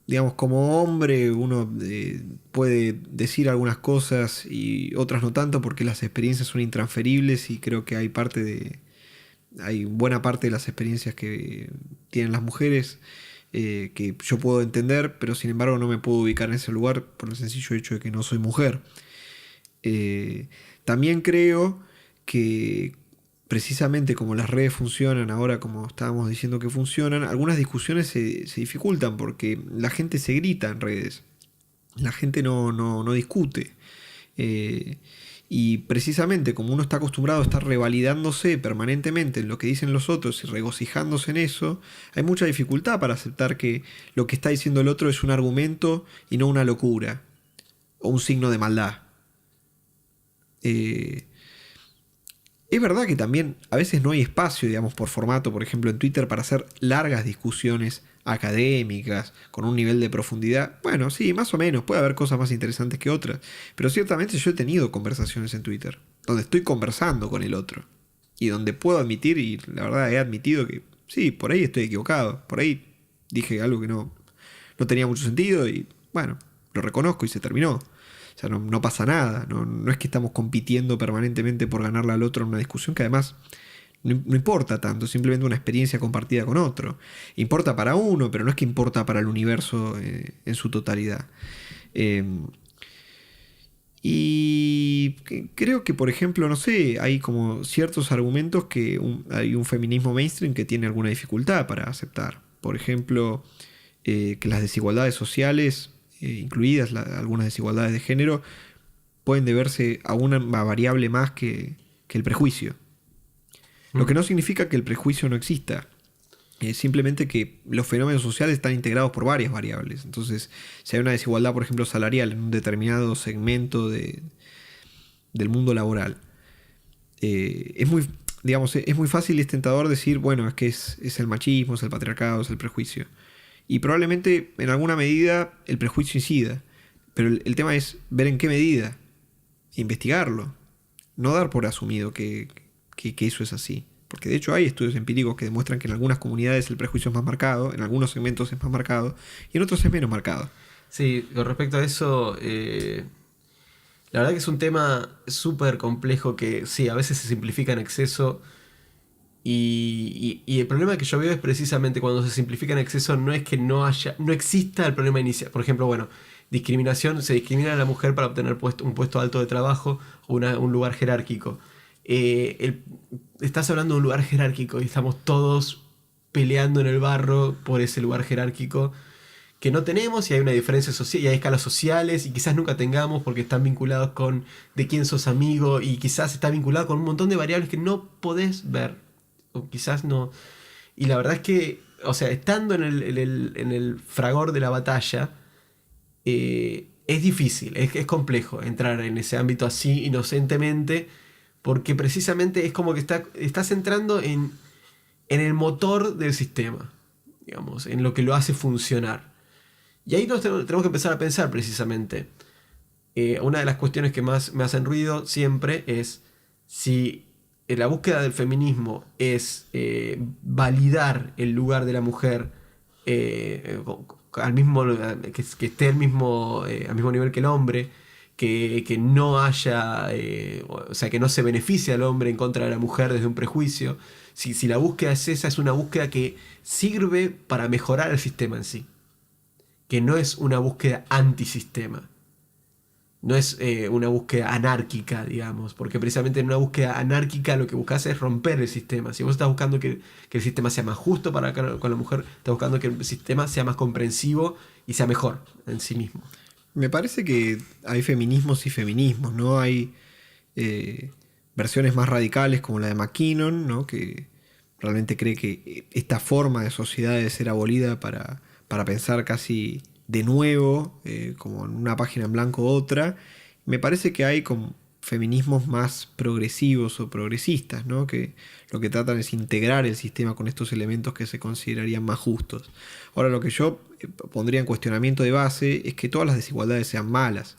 digamos, como hombre uno puede decir algunas cosas y otras no tanto porque las experiencias son intransferibles y creo que hay buena parte de las experiencias que tienen las mujeres que yo puedo entender, pero sin embargo no me puedo ubicar en ese lugar por el sencillo hecho de que no soy mujer. También creo que precisamente como las redes funcionan ahora, como estábamos diciendo que funcionan, algunas discusiones se dificultan porque la gente se grita en redes, la gente no discute. Y precisamente como uno está acostumbrado a estar revalidándose permanentemente en lo que dicen los otros y regocijándose en eso, hay mucha dificultad para aceptar que lo que está diciendo el otro es un argumento y no una locura o un signo de maldad. Es verdad que también a veces no hay espacio, digamos, por formato, por ejemplo en Twitter, para hacer largas discusiones académicas, con un nivel de profundidad. Bueno, sí, más o menos, puede haber cosas más interesantes que otras, pero ciertamente yo he tenido conversaciones en Twitter, donde estoy conversando con el otro, y donde puedo admitir, y la verdad he admitido que sí, por ahí estoy equivocado, por ahí dije algo que no tenía mucho sentido, y bueno, lo reconozco y se terminó. O sea, no pasa nada, no es que estamos compitiendo permanentemente por ganarle al otro en una discusión que además no importa tanto, simplemente una experiencia compartida con otro. Importa para uno, pero no es que importa para el universo en su totalidad. Y creo que, por ejemplo, no sé, hay como ciertos argumentos que hay un feminismo mainstream que tiene alguna dificultad para aceptar. Por ejemplo, que las desigualdades sociales, incluidas algunas desigualdades de género, pueden deberse a una variable más que el prejuicio. Lo que no significa que el prejuicio no exista. Simplemente que los fenómenos sociales están integrados por varias variables. Entonces, si hay una desigualdad, por ejemplo, salarial en un determinado segmento del mundo laboral, es muy fácil y es tentador decir, bueno, es que es el machismo, es el patriarcado, es el prejuicio. Y probablemente en alguna medida el prejuicio incida. Pero el tema es ver en qué medida, investigarlo. No dar por asumido que eso es así. Porque de hecho hay estudios empíricos que demuestran que en algunas comunidades el prejuicio es más marcado, en algunos segmentos es más marcado y en otros es menos marcado. Sí, con respecto a eso, la verdad que es un tema súper complejo que sí, a veces se simplifica en exceso. Y el problema que yo veo es precisamente cuando se simplifica en exceso, no es que no exista el problema inicial. Por ejemplo, bueno, discriminación, se discrimina a la mujer para obtener un puesto alto de trabajo o un lugar jerárquico. Estás hablando de un lugar jerárquico y estamos todos peleando en el barro por ese lugar jerárquico que no tenemos, y hay una diferencia social y hay escalas sociales y quizás nunca tengamos porque están vinculados con de quién sos amigo y quizás está vinculado con un montón de variables que no podés ver o quizás no. Y la verdad es que, o sea, estando en el fragor de la batalla, es difícil, es complejo entrar en ese ámbito así inocentemente, porque precisamente es como que estás entrando en el motor del sistema, digamos, en lo que lo hace funcionar. Y ahí tenemos que empezar a pensar precisamente. Una de las cuestiones que más me hacen ruido siempre es si la búsqueda del feminismo es validar el lugar de la mujer al mismo, que esté al mismo nivel que el hombre, que no haya, o sea, que no se beneficie al hombre en contra de la mujer desde un prejuicio. Si la búsqueda es esa, es una búsqueda que sirve para mejorar el sistema en sí, que no es una búsqueda antisistema. No es una búsqueda anárquica, digamos, porque precisamente en una búsqueda anárquica lo que buscas es romper el sistema. Si vos estás buscando que el sistema sea más justo con la mujer, estás buscando que el sistema sea más comprensivo y sea mejor en sí mismo. Me parece que hay feminismos y feminismos, ¿no? Hay versiones más radicales como la de McKinnon, ¿no? Que realmente cree que esta forma de sociedad debe ser abolida para pensar casi de nuevo, como en una página en blanco otra. Me parece que hay como feminismos más progresivos o progresistas, ¿no? Que lo que tratan es integrar el sistema con estos elementos que se considerarían más justos. Ahora, lo que yo pondría en cuestionamiento de base es que todas las desigualdades sean malas.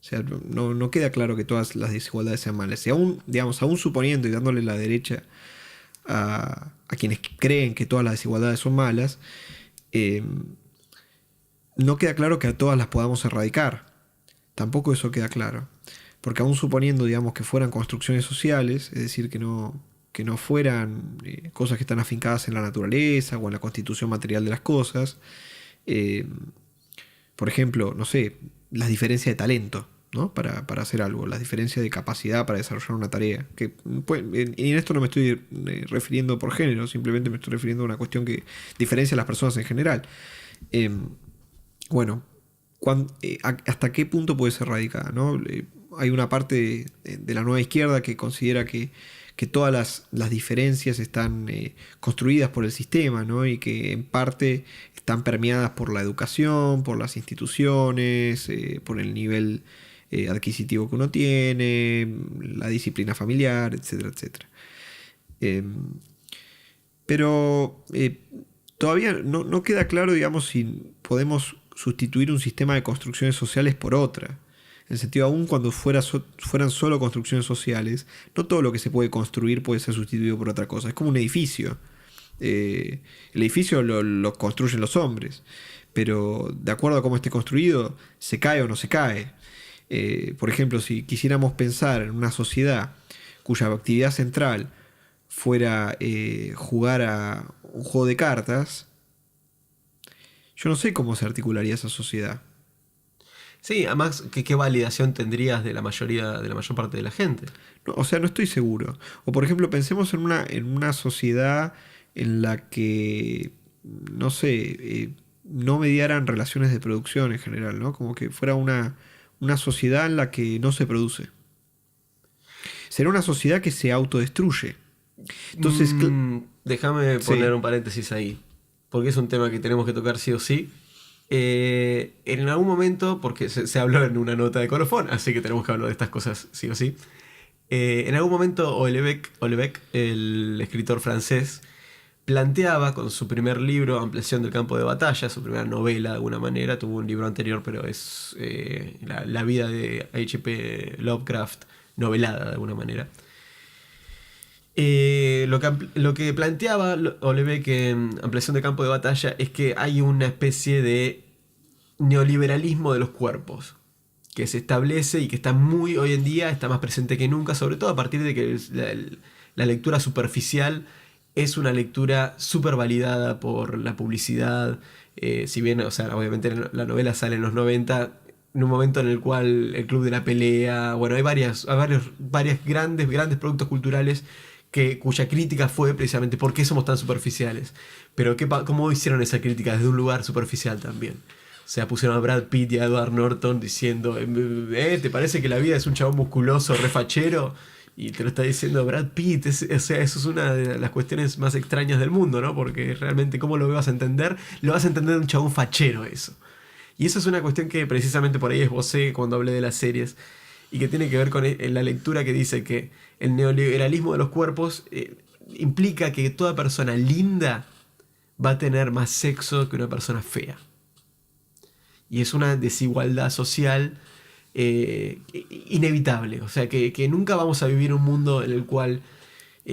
O sea, no queda claro que todas las desigualdades sean malas. Si aún suponiendo y dándole la derecha a quienes creen que todas las desigualdades son malas, no queda claro que a todas las podamos erradicar. Tampoco eso queda claro. Porque aún suponiendo, digamos, que fueran construcciones sociales, es decir, que no que no fueran cosas que están afincadas en la naturaleza o en la constitución material de las cosas. Por ejemplo, no sé, las diferencias de talento, ¿no? Para hacer algo, las diferencias de capacidad para desarrollar una tarea. Y en esto no me estoy refiriendo por género, simplemente me estoy refiriendo a una cuestión que diferencia a las personas en general. Bueno, ¿hasta qué punto puede ser radicada, ¿no? Hay una parte de la nueva izquierda que considera que todas las diferencias están construidas por el sistema, ¿no? Y que en parte están permeadas por la educación, por las instituciones, por el nivel adquisitivo que uno tiene, la disciplina familiar, etcétera, etcétera. Pero todavía no queda claro, digamos, si podemos sustituir un sistema de construcciones sociales por otra. En el sentido, aún cuando fueran solo construcciones sociales, no todo lo que se puede construir puede ser sustituido por otra cosa. Es como un edificio. El edificio lo construyen los hombres, pero de acuerdo a cómo esté construido, se cae o no se cae. Por ejemplo, si quisiéramos pensar en una sociedad cuya actividad central fuera jugar a un juego de cartas, yo no sé cómo se articularía esa sociedad. Sí, además, ¿qué validación tendrías de la mayor parte de la gente? No, o sea, no estoy seguro. O por ejemplo, pensemos en una sociedad en la que, no sé, no mediaran relaciones de producción en general, ¿no? Como que fuera una sociedad en la que no se produce. Será una sociedad que se autodestruye. Entonces, déjame sí. poner un paréntesis ahí, porque es un tema que tenemos que tocar sí o sí. En algún momento, porque se habló en una nota de Colofón, así que tenemos que hablar de estas cosas sí o sí. En algún momento Houellebecq, el escritor francés, planteaba con su primer libro, Ampliación del campo de batalla, su primera novela de alguna manera, tuvo un libro anterior, pero es la vida de H.P. Lovecraft novelada de alguna manera. Lo que planteaba Houellebecq en Ampliación de campo de batalla es que hay una especie de neoliberalismo de los cuerpos que se establece y que está muy hoy en día, está más presente que nunca, sobre todo a partir de que la lectura superficial es una lectura súper validada por la publicidad. Si bien, o sea, obviamente la novela sale en los 90, en un momento en el cual el Club de la Pelea, bueno, hay varios grandes productos culturales cuya crítica fue precisamente ¿por qué somos tan superficiales? Pero ¿cómo hicieron esa crítica desde un lugar superficial también? O sea, pusieron a Brad Pitt y a Edward Norton diciendo ¿te parece que la vida es un chabón musculoso, refachero? Y te lo está diciendo Brad Pitt. O sea, eso es una de las cuestiones más extrañas del mundo, ¿no? Porque realmente, ¿cómo lo vas a entender? Lo vas a entender de un chabón fachero, eso. Y eso es una cuestión que precisamente por ahí esbocé cuando hablé de las series, y que tiene que ver con la lectura que dice que el neoliberalismo de los cuerpos implica que toda persona linda va a tener más sexo que una persona fea. Y es una desigualdad social inevitable. O sea, que nunca vamos a vivir un mundo en el cual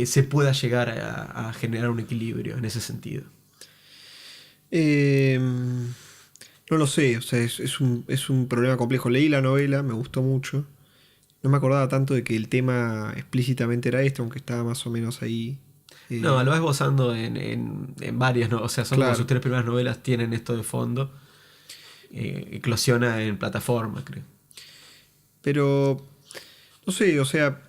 se pueda llegar a generar un equilibrio en ese sentido. No lo sé, o sea, es un problema complejo. Leí la novela, me gustó mucho. No me acordaba tanto de que el tema explícitamente era esto, aunque estaba más o menos ahí. No, lo vas esbozando en varias, ¿no? O sea, son claro. como sus tres primeras novelas tienen esto de fondo. Eclosiona en plataforma, creo. Pero, no sé, o sea,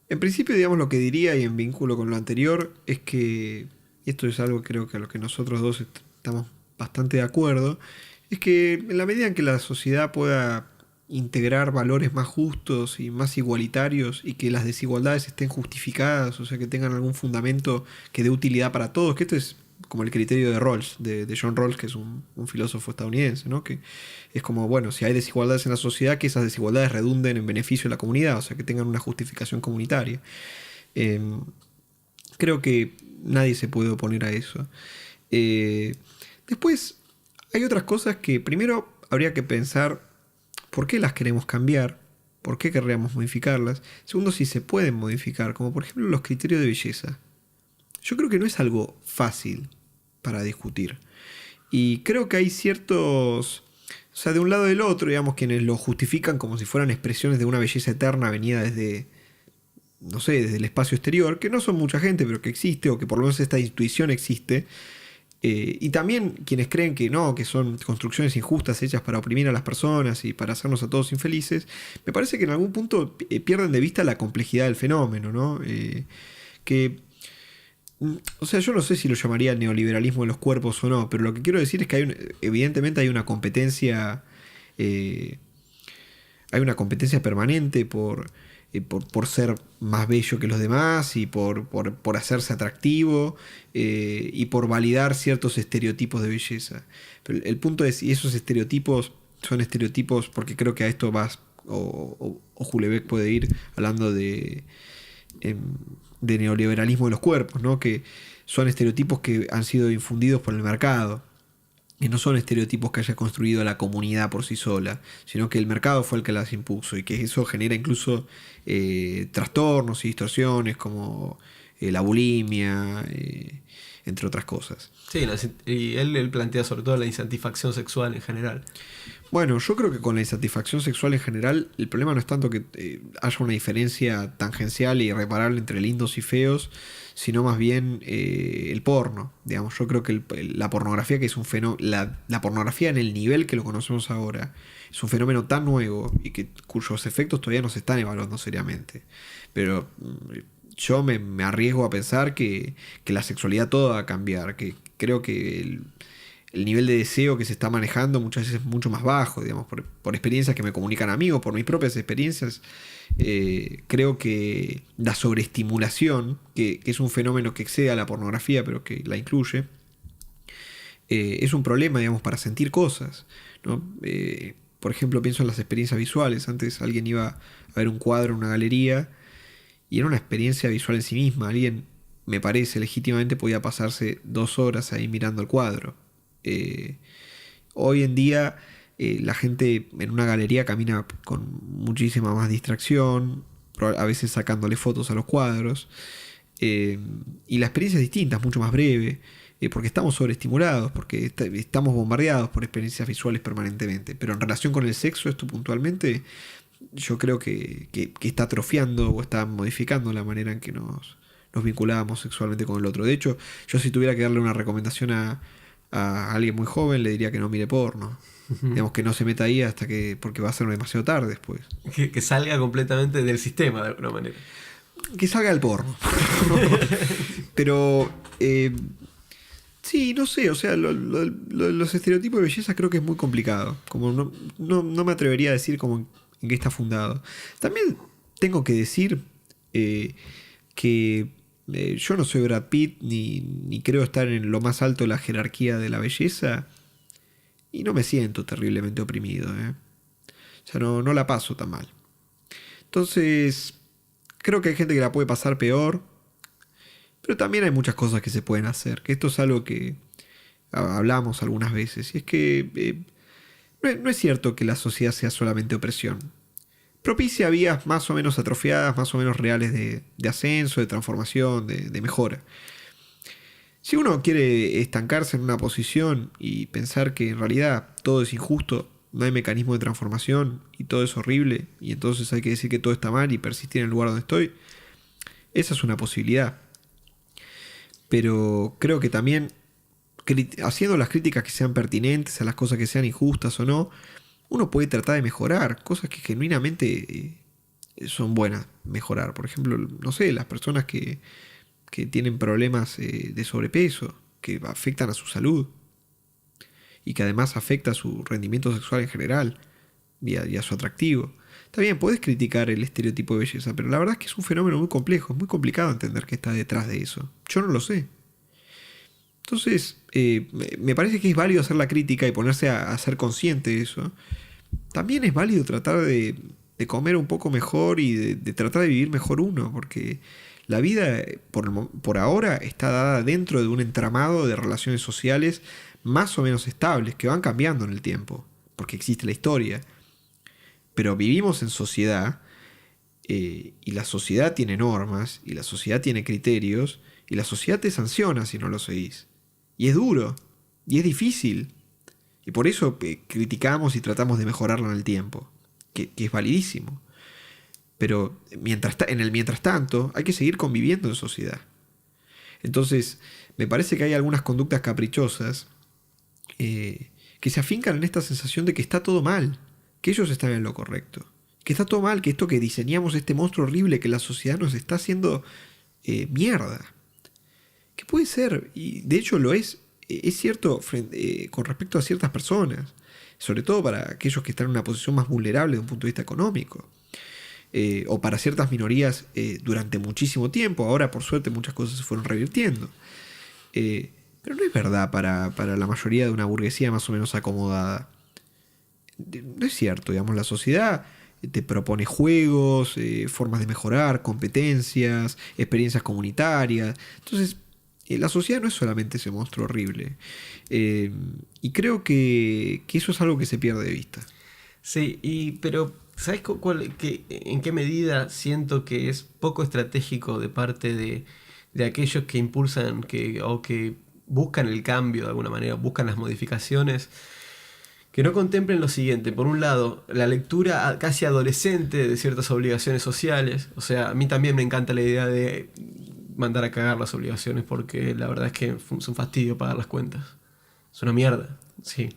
en principio, digamos, lo que diría y en vínculo con lo anterior es que, y esto es algo creo que a lo que nosotros dos estamos bastante de acuerdo, es que en la medida en que la sociedad pueda integrar valores más justos y más igualitarios y que las desigualdades estén justificadas, o sea, que tengan algún fundamento que dé utilidad para todos, que esto es como el criterio de Rawls, de John Rawls, que es un filósofo estadounidense, ¿no? Que es como, bueno, si hay desigualdades en la sociedad, que esas desigualdades redunden en beneficio de la comunidad, o sea, que tengan una justificación comunitaria. Creo que nadie se puede oponer a eso. Después, hay otras cosas que primero habría que pensar por qué las queremos cambiar, por qué querríamos modificarlas. Segundo, si se pueden modificar, como por ejemplo los criterios de belleza. Yo creo que no es algo fácil para discutir. Y creo que hay ciertos... O sea, de un lado y del otro, digamos, quienes lo justifican como si fueran expresiones de una belleza eterna venida desde no sé, desde el espacio exterior, que no son mucha gente, pero que existe, o que por lo menos esta intuición existe. Y también quienes creen que no, que son construcciones injustas hechas para oprimir a las personas y para hacernos a todos infelices, me parece que en algún punto pierden de vista la complejidad del fenómeno, ¿no? Que, o sea, yo no sé si lo llamaría neoliberalismo de los cuerpos o no, pero lo que quiero decir es que evidentemente eh, hay una competencia permanente por ser más bello que los demás y por hacerse atractivo y por validar ciertos estereotipos de belleza. Pero el punto es, y esos estereotipos son estereotipos, porque creo que a esto vas, o Julebeck puede ir hablando em, de neoliberalismo de los cuerpos, ¿no? Que son estereotipos que han sido infundidos por el mercado. Y no son estereotipos que haya construido la comunidad por sí sola, sino que el mercado fue el que las impuso y que eso genera incluso trastornos y distorsiones como la bulimia, entre otras cosas. Sí, y él plantea sobre todo la insatisfacción sexual en general. Bueno, yo creo que con la insatisfacción sexual en general, el problema no es tanto que haya una diferencia tangencial e irreparable entre lindos y feos, sino más bien el porno. Digamos, yo creo que la pornografía, que es un fenómeno, la pornografía en el nivel que lo conocemos ahora, es un fenómeno tan nuevo y cuyos efectos todavía no se están evaluando seriamente. Pero yo me arriesgo a pensar que la sexualidad toda va a cambiar, que creo que el nivel de deseo que se está manejando muchas veces es mucho más bajo, digamos, por experiencias que me comunican amigos, por mis propias experiencias. Creo que la sobreestimulación, que es un fenómeno que excede a la pornografía, pero que la incluye, es un problema, digamos, para sentir cosas, ¿no? Por ejemplo, pienso en las experiencias visuales. Antes alguien iba a ver un cuadro en una galería y era una experiencia visual en sí misma. Alguien, me parece, legítimamente podía pasarse 2 horas ahí mirando el cuadro. Hoy en día la gente en una galería camina con muchísima más distracción, a veces sacándole fotos a los cuadros, y la experiencia es distinta, es mucho más breve, porque estamos sobreestimulados, porque estamos bombardeados por experiencias visuales permanentemente. Pero en relación con el sexo, esto puntualmente, yo creo que está atrofiando o está modificando la manera en que nos vinculábamos sexualmente con el otro. De hecho, yo si tuviera que darle una recomendación a alguien muy joven, le diría que no mire porno. Digamos, que no se meta ahí porque va a ser demasiado tarde después. Que salga completamente del sistema de alguna manera. Que salga el porno. Pero sí, no sé, o sea, los estereotipos de belleza creo que es muy complicado. Como no me atrevería a decir como en qué está fundado. También tengo que decir que yo no soy Brad Pitt ni creo estar en lo más alto de la jerarquía de la belleza y no me siento terriblemente oprimido, ¿eh? O sea, no la paso tan mal. Entonces, creo que hay gente que la puede pasar peor, pero también hay muchas cosas que se pueden hacer, que esto es algo que hablamos algunas veces, y es que no es cierto que la sociedad sea solamente opresión. Propicia vías más o menos atrofiadas, más o menos reales de ascenso, de transformación, de mejora. Si uno quiere estancarse en una posición y pensar que en realidad todo es injusto, no hay mecanismo de transformación y todo es horrible, y entonces hay que decir que todo está mal y persistir en el lugar donde estoy, esa es una posibilidad. Pero creo que también, haciendo las críticas que sean pertinentes a las cosas que sean injustas o no, uno puede tratar de mejorar cosas que genuinamente son buenas mejorar. Por ejemplo, no sé, las personas que tienen problemas de sobrepeso, que afectan a su salud y que además afecta a su rendimiento sexual en general y a su atractivo. Está bien, podés criticar el estereotipo de belleza, pero la verdad es que es un fenómeno muy complejo, es muy complicado entender qué está detrás de eso. Yo no lo sé. Entonces, me parece que es válido hacer la crítica y ponerse a ser consciente de eso. También es válido tratar de comer un poco mejor y de tratar de vivir mejor uno, porque la vida por ahora está dada dentro de un entramado de relaciones sociales más o menos estables, que van cambiando en el tiempo, porque existe la historia. Pero vivimos en sociedad, y la sociedad tiene normas, y la sociedad tiene criterios, y la sociedad te sanciona si no lo seguís. Y es duro, y es difícil. Y por eso criticamos y tratamos de mejorarlo en el tiempo, que es validísimo. Pero en el mientras tanto hay que seguir conviviendo en sociedad. Entonces, me parece que hay algunas conductas caprichosas que se afincan en esta sensación de que está todo mal, que ellos están en lo correcto, que está todo mal, que esto que diseñamos, este monstruo horrible que la sociedad nos está haciendo mierda. Que puede ser, y de hecho lo es cierto con respecto a ciertas personas, sobre todo para aquellos que están en una posición más vulnerable de un punto de vista económico. O para ciertas minorías durante muchísimo tiempo. Ahora, por suerte, muchas cosas se fueron revirtiendo. Pero no es verdad para la mayoría de una burguesía más o menos acomodada. No es cierto, digamos, la sociedad te propone juegos, formas de mejorar, competencias, experiencias comunitarias. Entonces, la sociedad no es solamente ese monstruo horrible. Y creo que eso es algo que se pierde de vista. Sí, pero ¿sabes en qué medida siento que es poco estratégico de parte de aquellos que impulsan o que buscan el cambio de alguna manera, buscan las modificaciones, que no contemplen lo siguiente? Por un lado, la lectura casi adolescente de ciertas obligaciones sociales. O sea, a mí también me encanta la idea de mandar a cagar las obligaciones, porque la verdad es que es un fastidio pagar las cuentas. Es una mierda. Sí,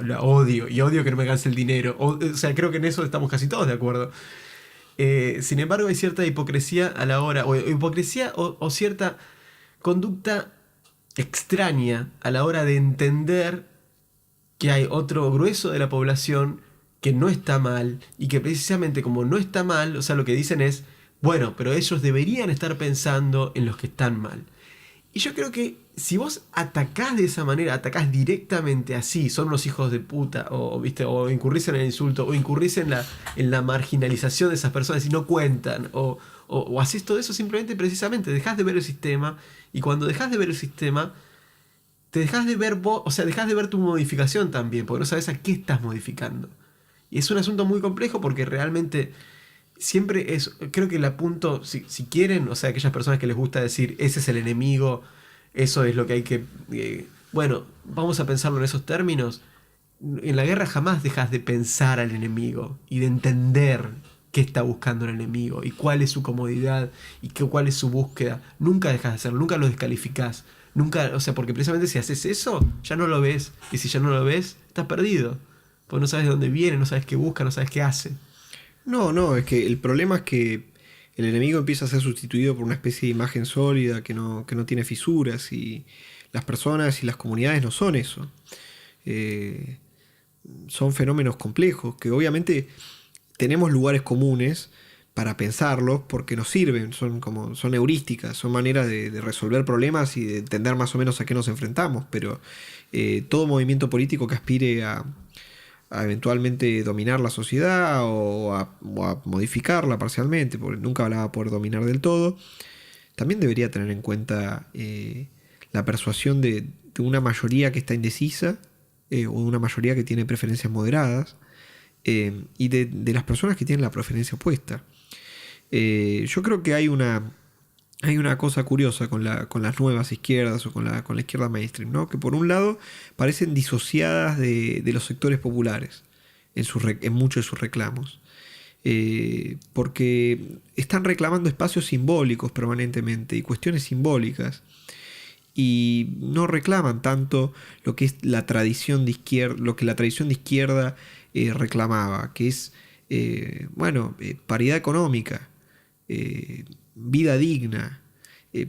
la odio. Y odio que no me gane el dinero. O sea, creo que en eso estamos casi todos de acuerdo. Sin embargo, hay cierta hipocresía a la hora, o hipocresía o cierta conducta extraña a la hora de entender que hay otro grueso de la población que no está mal, y que precisamente como no está mal, o sea, lo que dicen es, bueno, pero ellos deberían estar pensando en los que están mal. Y yo creo que si vos atacás de esa manera, atacás directamente así, son unos hijos de puta, ¿viste? O incurrís en el insulto, o incurrís en la marginalización de esas personas y no cuentan, o haces todo eso, simplemente precisamente dejás de ver el sistema, y cuando dejás de ver el sistema, te dejás de ver vos, o sea, dejás de ver tu modificación también, porque no sabes a qué estás modificando. Y es un asunto muy complejo, porque realmente siempre es, creo que el apunto, si quieren, o sea, aquellas personas que les gusta decir, ese es el enemigo, eso es lo que hay que... bueno, vamos a pensarlo en esos términos. En la guerra jamás dejas de pensar al enemigo y de entender qué está buscando el enemigo y cuál es su comodidad y cuál es su búsqueda. Nunca dejas de hacerlo, nunca lo descalificás. Nunca, o sea, porque precisamente si haces eso, ya no lo ves. Y si ya no lo ves, estás perdido. Porque no sabes de dónde viene, no sabes qué busca, no sabes qué hace. No, es que el problema es que el enemigo empieza a ser sustituido por una especie de imagen sólida que no tiene fisuras, y las personas y las comunidades no son eso. Son fenómenos complejos que obviamente tenemos lugares comunes para pensarlos porque nos sirven, son heurísticas, son maneras de resolver problemas y de entender más o menos a qué nos enfrentamos, pero todo movimiento político que aspire a eventualmente dominar la sociedad o a modificarla parcialmente, porque nunca la va a poder dominar del todo, también debería tener en cuenta la persuasión de una mayoría que está indecisa, o una mayoría que tiene preferencias moderadas, y de las personas que tienen la preferencia opuesta. Yo creo que hay una cosa curiosa con las nuevas izquierdas o con la izquierda mainstream, ¿no? Que por un lado parecen disociadas de los sectores populares en muchos de sus reclamos. Porque están reclamando espacios simbólicos permanentemente y cuestiones simbólicas, y no reclaman tanto lo que es la tradición de izquierda, lo que la tradición de izquierda reclamaba, que es paridad económica, vida digna.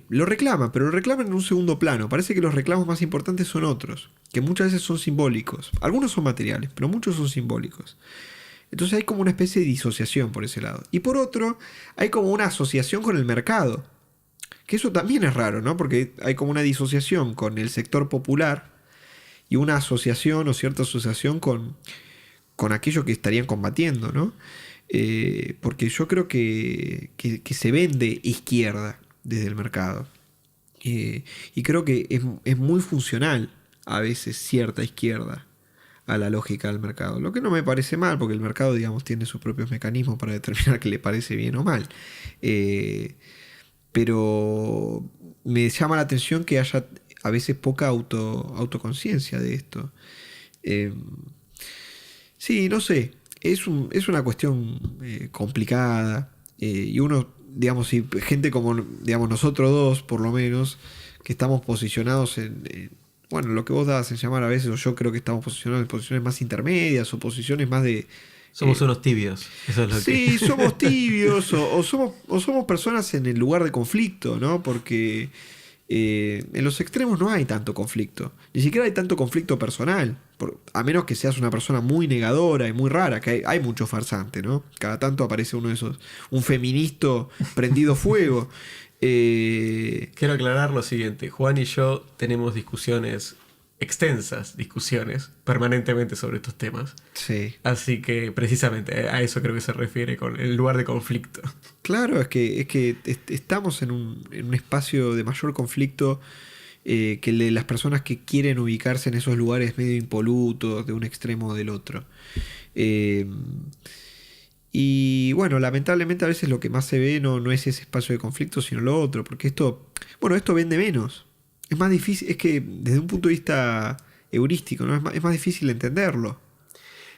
Lo reclama, pero lo reclaman en un segundo plano. Parece que los reclamos más importantes son otros, que muchas veces son simbólicos. Algunos son materiales, pero muchos son simbólicos. Entonces hay como una especie de disociación por ese lado. Y por otro, hay como una asociación con el mercado, que eso también es raro, ¿no? Porque hay como una disociación con el sector popular y una asociación o cierta asociación con aquello que estarían combatiendo, ¿no? Porque yo creo que se vende izquierda desde el mercado. Y creo que es muy funcional a veces cierta izquierda a la lógica del mercado. Lo que no me parece mal, porque el mercado, digamos, tiene sus propios mecanismos para determinar qué le parece bien o mal. Pero me llama la atención que haya a veces poca autoconciencia de esto. Sí, no sé. Es una cuestión complicada. Y uno, digamos, si gente como, digamos, nosotros dos, por lo menos, que estamos posicionados bueno, lo que vos das en llamar a veces, o yo creo que estamos posicionados en posiciones más intermedias o posiciones más de... Somos unos tibios, eso es lo que... Sí, somos tibios o somos personas en el lugar de conflicto, ¿no? Porque en los extremos no hay tanto conflicto. Ni siquiera hay tanto conflicto personal. A menos que seas una persona muy negadora y muy rara, que hay mucho farsante, ¿no? Cada tanto aparece uno de esos, un feminista prendido fuego. Quiero aclarar lo siguiente. Juan y yo tenemos extensas discusiones, permanentemente sobre estos temas. Sí. Así que precisamente a eso creo que se refiere con el lugar de conflicto. Claro, es que estamos en un espacio de mayor conflicto que el de las personas que quieren ubicarse en esos lugares medio impolutos de un extremo o del otro. Y bueno, lamentablemente a veces lo que más se ve no es ese espacio de conflicto, sino lo otro, porque esto vende menos. Es más difícil, es que desde un punto de vista heurístico, ¿no? Es más difícil entenderlo.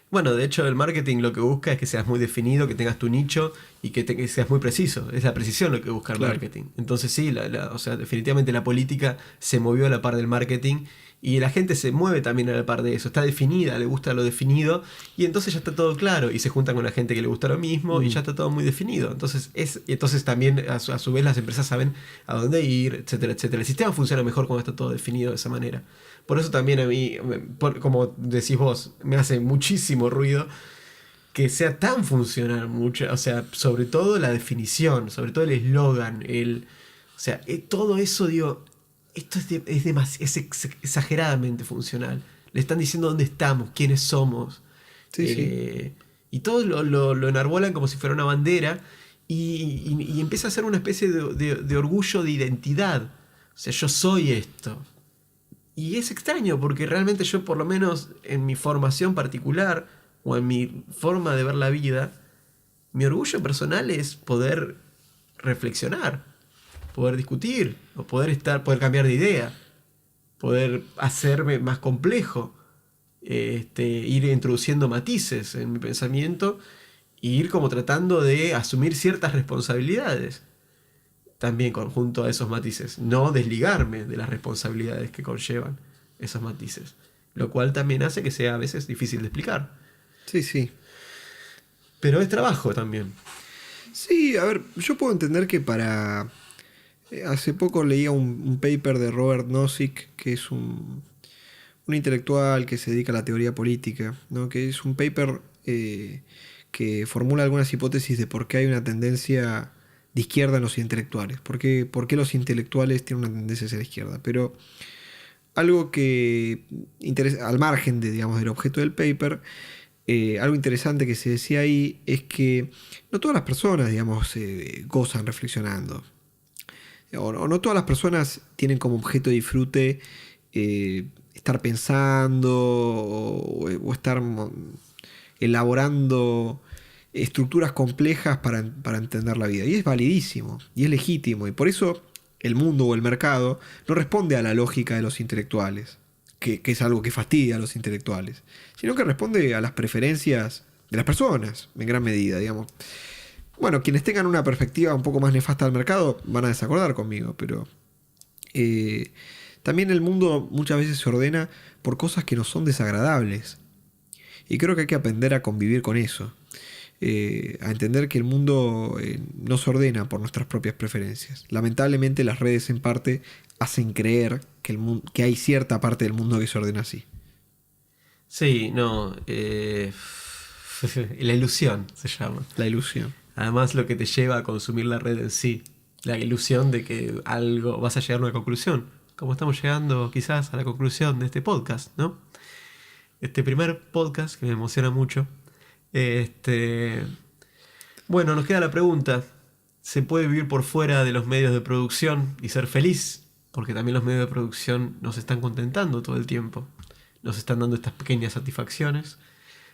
Bueno, de hecho el marketing lo que busca es que seas muy definido, que tengas tu nicho y que seas muy preciso. Es la precisión lo que busca el Claro. marketing. Entonces sí, o sea, definitivamente la política se movió a la par del marketing y la gente se mueve también a la par de eso. Está definida, le gusta lo definido y entonces ya está todo claro y se juntan con la gente que le gusta lo mismo y ya está todo muy definido. Entonces también a su vez las empresas saben a dónde ir, etcétera, etcétera. El sistema funciona mejor cuando está todo definido de esa manera. Por eso también a mí, como decís vos, me hace muchísimo ruido que sea tan funcional, o sea, sobre todo la definición, sobre todo el eslogan, o sea, todo eso, digo, esto es exageradamente funcional. Le están diciendo dónde estamos, quiénes somos. Sí. Y todos lo enarbolan como si fuera una bandera y empieza a ser una especie de orgullo de identidad. O sea, yo soy esto. Y es extraño porque realmente yo, por lo menos en mi formación particular o en mi forma de ver la vida, mi orgullo personal es poder reflexionar, poder discutir, o poder cambiar de idea, poder hacerme más complejo, ir introduciendo matices en mi pensamiento e ir como tratando de asumir ciertas responsabilidades. También conjunto a esos matices, no desligarme de las responsabilidades que conllevan esos matices, lo cual también hace que sea a veces difícil de explicar. Sí, sí. Pero es trabajo también. Sí, a ver, yo puedo entender que hace poco leía un paper de Robert Nozick, que es un intelectual que se dedica a la teoría política, ¿no? Que es un paper que formula algunas hipótesis de por qué hay una tendencia de izquierda en los intelectuales. ¿Por qué los intelectuales tienen una tendencia hacia la izquierda? Pero algo que interesa, al margen digamos, del objeto del paper, algo interesante que se decía ahí es que no todas las personas, digamos, gozan reflexionando. O no todas las personas tienen como objeto de disfrute estar pensando o estar elaborando estructuras complejas para entender la vida. Y es validísimo, y es legítimo. Y por eso el mundo o el mercado no responde a la lógica de los intelectuales, que es algo que fastidia a los intelectuales, sino que responde a las preferencias de las personas, en gran medida, digamos. Bueno, quienes tengan una perspectiva un poco más nefasta del mercado van a desacordar conmigo, pero también el mundo muchas veces se ordena por cosas que no son desagradables. Y creo que hay que aprender a convivir con eso. A entender que el mundo no se ordena por nuestras propias preferencias. Lamentablemente las redes en parte hacen creer que hay cierta parte del mundo que se ordena así. Sí, no. La ilusión se llama. La ilusión. Además, lo que te lleva a consumir la red en sí. La ilusión de que algo vas a llegar a una conclusión. Como estamos llegando quizás a la conclusión de este podcast, ¿no? Este primer podcast que me emociona mucho. Bueno, nos queda la pregunta. ¿Se puede vivir por fuera de los medios de producción y ser feliz? Porque también los medios de producción nos están contentando todo el tiempo. Nos están dando estas pequeñas satisfacciones.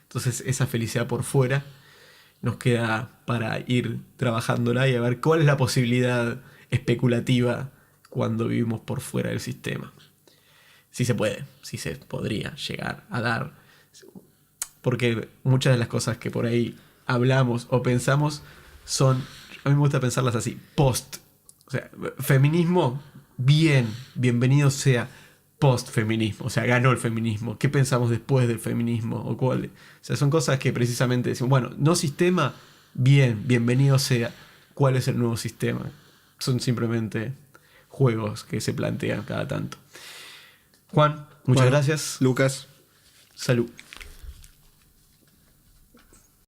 Entonces esa felicidad por fuera nos queda para ir trabajándola y a ver cuál es la posibilidad especulativa cuando vivimos por fuera del sistema. Si se puede, si se podría llegar a dar. Porque muchas de las cosas que por ahí hablamos o pensamos son A mí me gusta pensarlas así, post. O sea, feminismo, bien, bienvenido sea post-feminismo. O sea, ganó el feminismo. ¿Qué pensamos después del feminismo? O sea, son cosas que precisamente decimos, bueno, no sistema, bien, bienvenido sea. ¿Cuál es el nuevo sistema? Son simplemente juegos que se plantean cada tanto. Juan, muchas Bueno, gracias. Lucas. Salud.